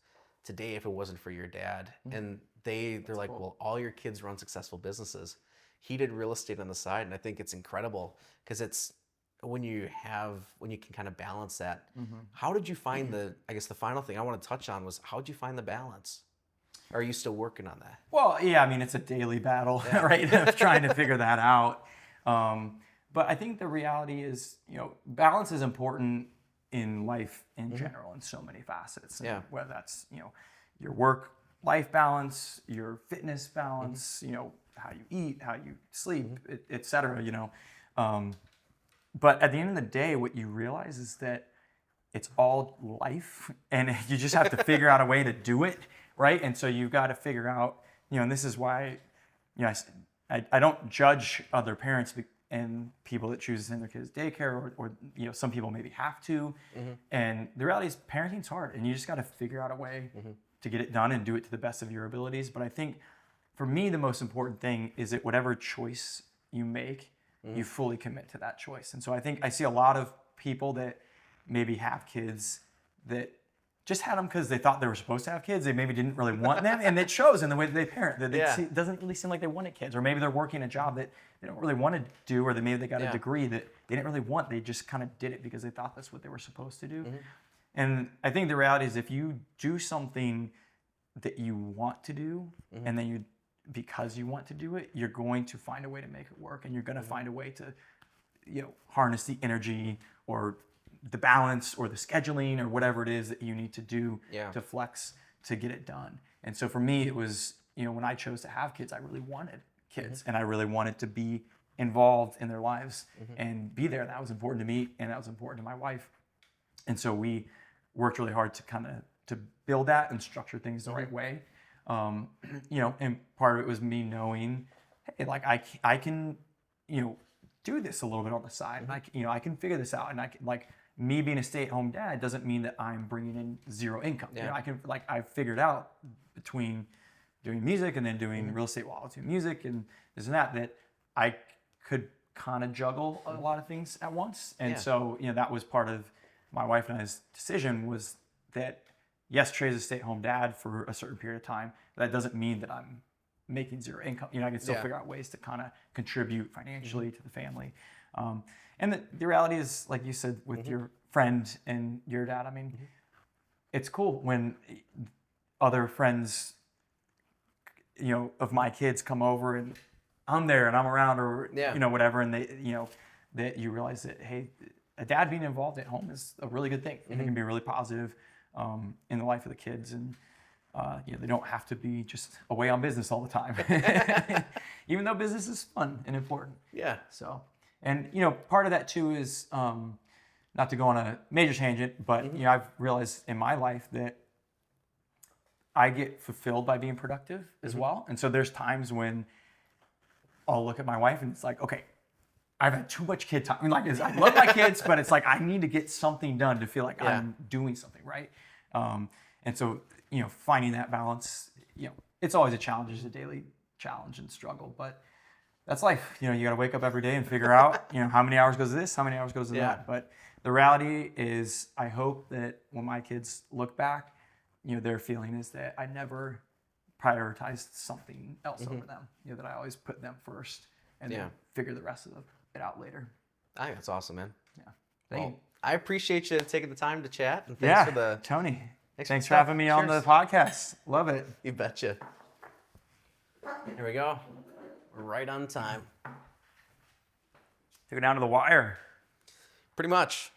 today if it wasn't for your dad. And they're like, cool. Well, all your kids run successful businesses. He did real estate on the side, and I think it's incredible because it's when you can kind of balance that. How did you find I guess the final thing I want to touch on was, how did you find the balance? Are you still working on that? Well, yeah, I mean, it's a daily battle, right? Of trying to figure that out. But I think the reality is, balance is important in life in general, in so many facets. Yeah. Whether that's, your work-life balance, your fitness balance, how you eat, how you sleep, et cetera, But at the end of the day, what you realize is that it's all life, and you just have to figure out a way to do it, right? And so you've got to figure out, and this is why, I don't judge other parents and people that choose to send their kids to daycare, or some people maybe have to. And the reality is parenting's hard, and you just got to figure out a way to get it done and do it to the best of your abilities. But I think for me, the most important thing is that whatever choice you make, you fully commit to that choice. And so I think I see a lot of people that maybe have kids that just had them because they thought they were supposed to have kids. They maybe didn't really want them, and it shows in the way that they parent. That it doesn't really seem like they wanted kids, or maybe they're working a job that they don't really want to do, or maybe they got a degree that they didn't really want. They just kind of did it because they thought that's what they were supposed to do. And I think the reality is, if you do something that you want to do, and then because you want to do it, you're going to find a way to make it work, and you're going to find a way to, harness the energy or the balance or the scheduling or whatever it is that you need to do to flex to get it done. And so for me, it was, when I chose to have kids, I really wanted kids, and I really wanted to be involved in their lives and be there. That was important to me, and that was important to my wife. And so we worked really hard to build that and structure things the right way. And part of it was me knowing, hey, like I can, do this a little bit on the side, and I can figure this out, and I can, like, me being a stay-at-home dad doesn't mean that I'm bringing in zero income. Yeah. I've figured out between doing music and then doing real estate while I was doing music and this and that I could kind of juggle a lot of things at once. And so, that was part of my wife and I's decision, was that yes, Trey's a stay-at-home dad for a certain period of time. But that doesn't mean that I'm making zero income. I can still figure out ways to kind of contribute financially to the family. And the reality is, like you said, with your friend and your dad, I mean, it's cool when other friends, of my kids come over and I'm there and I'm around, or, whatever. And they, that you realize that, hey, a dad being involved at home is a really good thing. And it can be really positive in the life of the kids. And, they don't have to be just away on business all the time, even though business is fun and important. Yeah. So, and, part of that too is, not to go on a major tangent, but, I've realized in my life that I get fulfilled by being productive as well. And so there's times when I'll look at my wife and it's like, okay, I've had too much kid time. I mean, I love my kids, but it's like I need to get something done to feel like I'm doing something, right? And so, finding that balance, it's always a challenge. It's a daily challenge and struggle, but that's life. You got to wake up every day and figure out, how many hours goes to this, how many hours goes to that. But the reality is, I hope that when my kids look back, their feeling is that I never prioritized something else over them. That I always put them first and then figure the rest of it out later. I think that's awesome, man. Yeah. Well, I appreciate you taking the time to chat. And thanks for the Tony. Thanks for having me on the podcast. Love it. You betcha. Here we go. We're right on time. Took it down to the wire. Pretty much.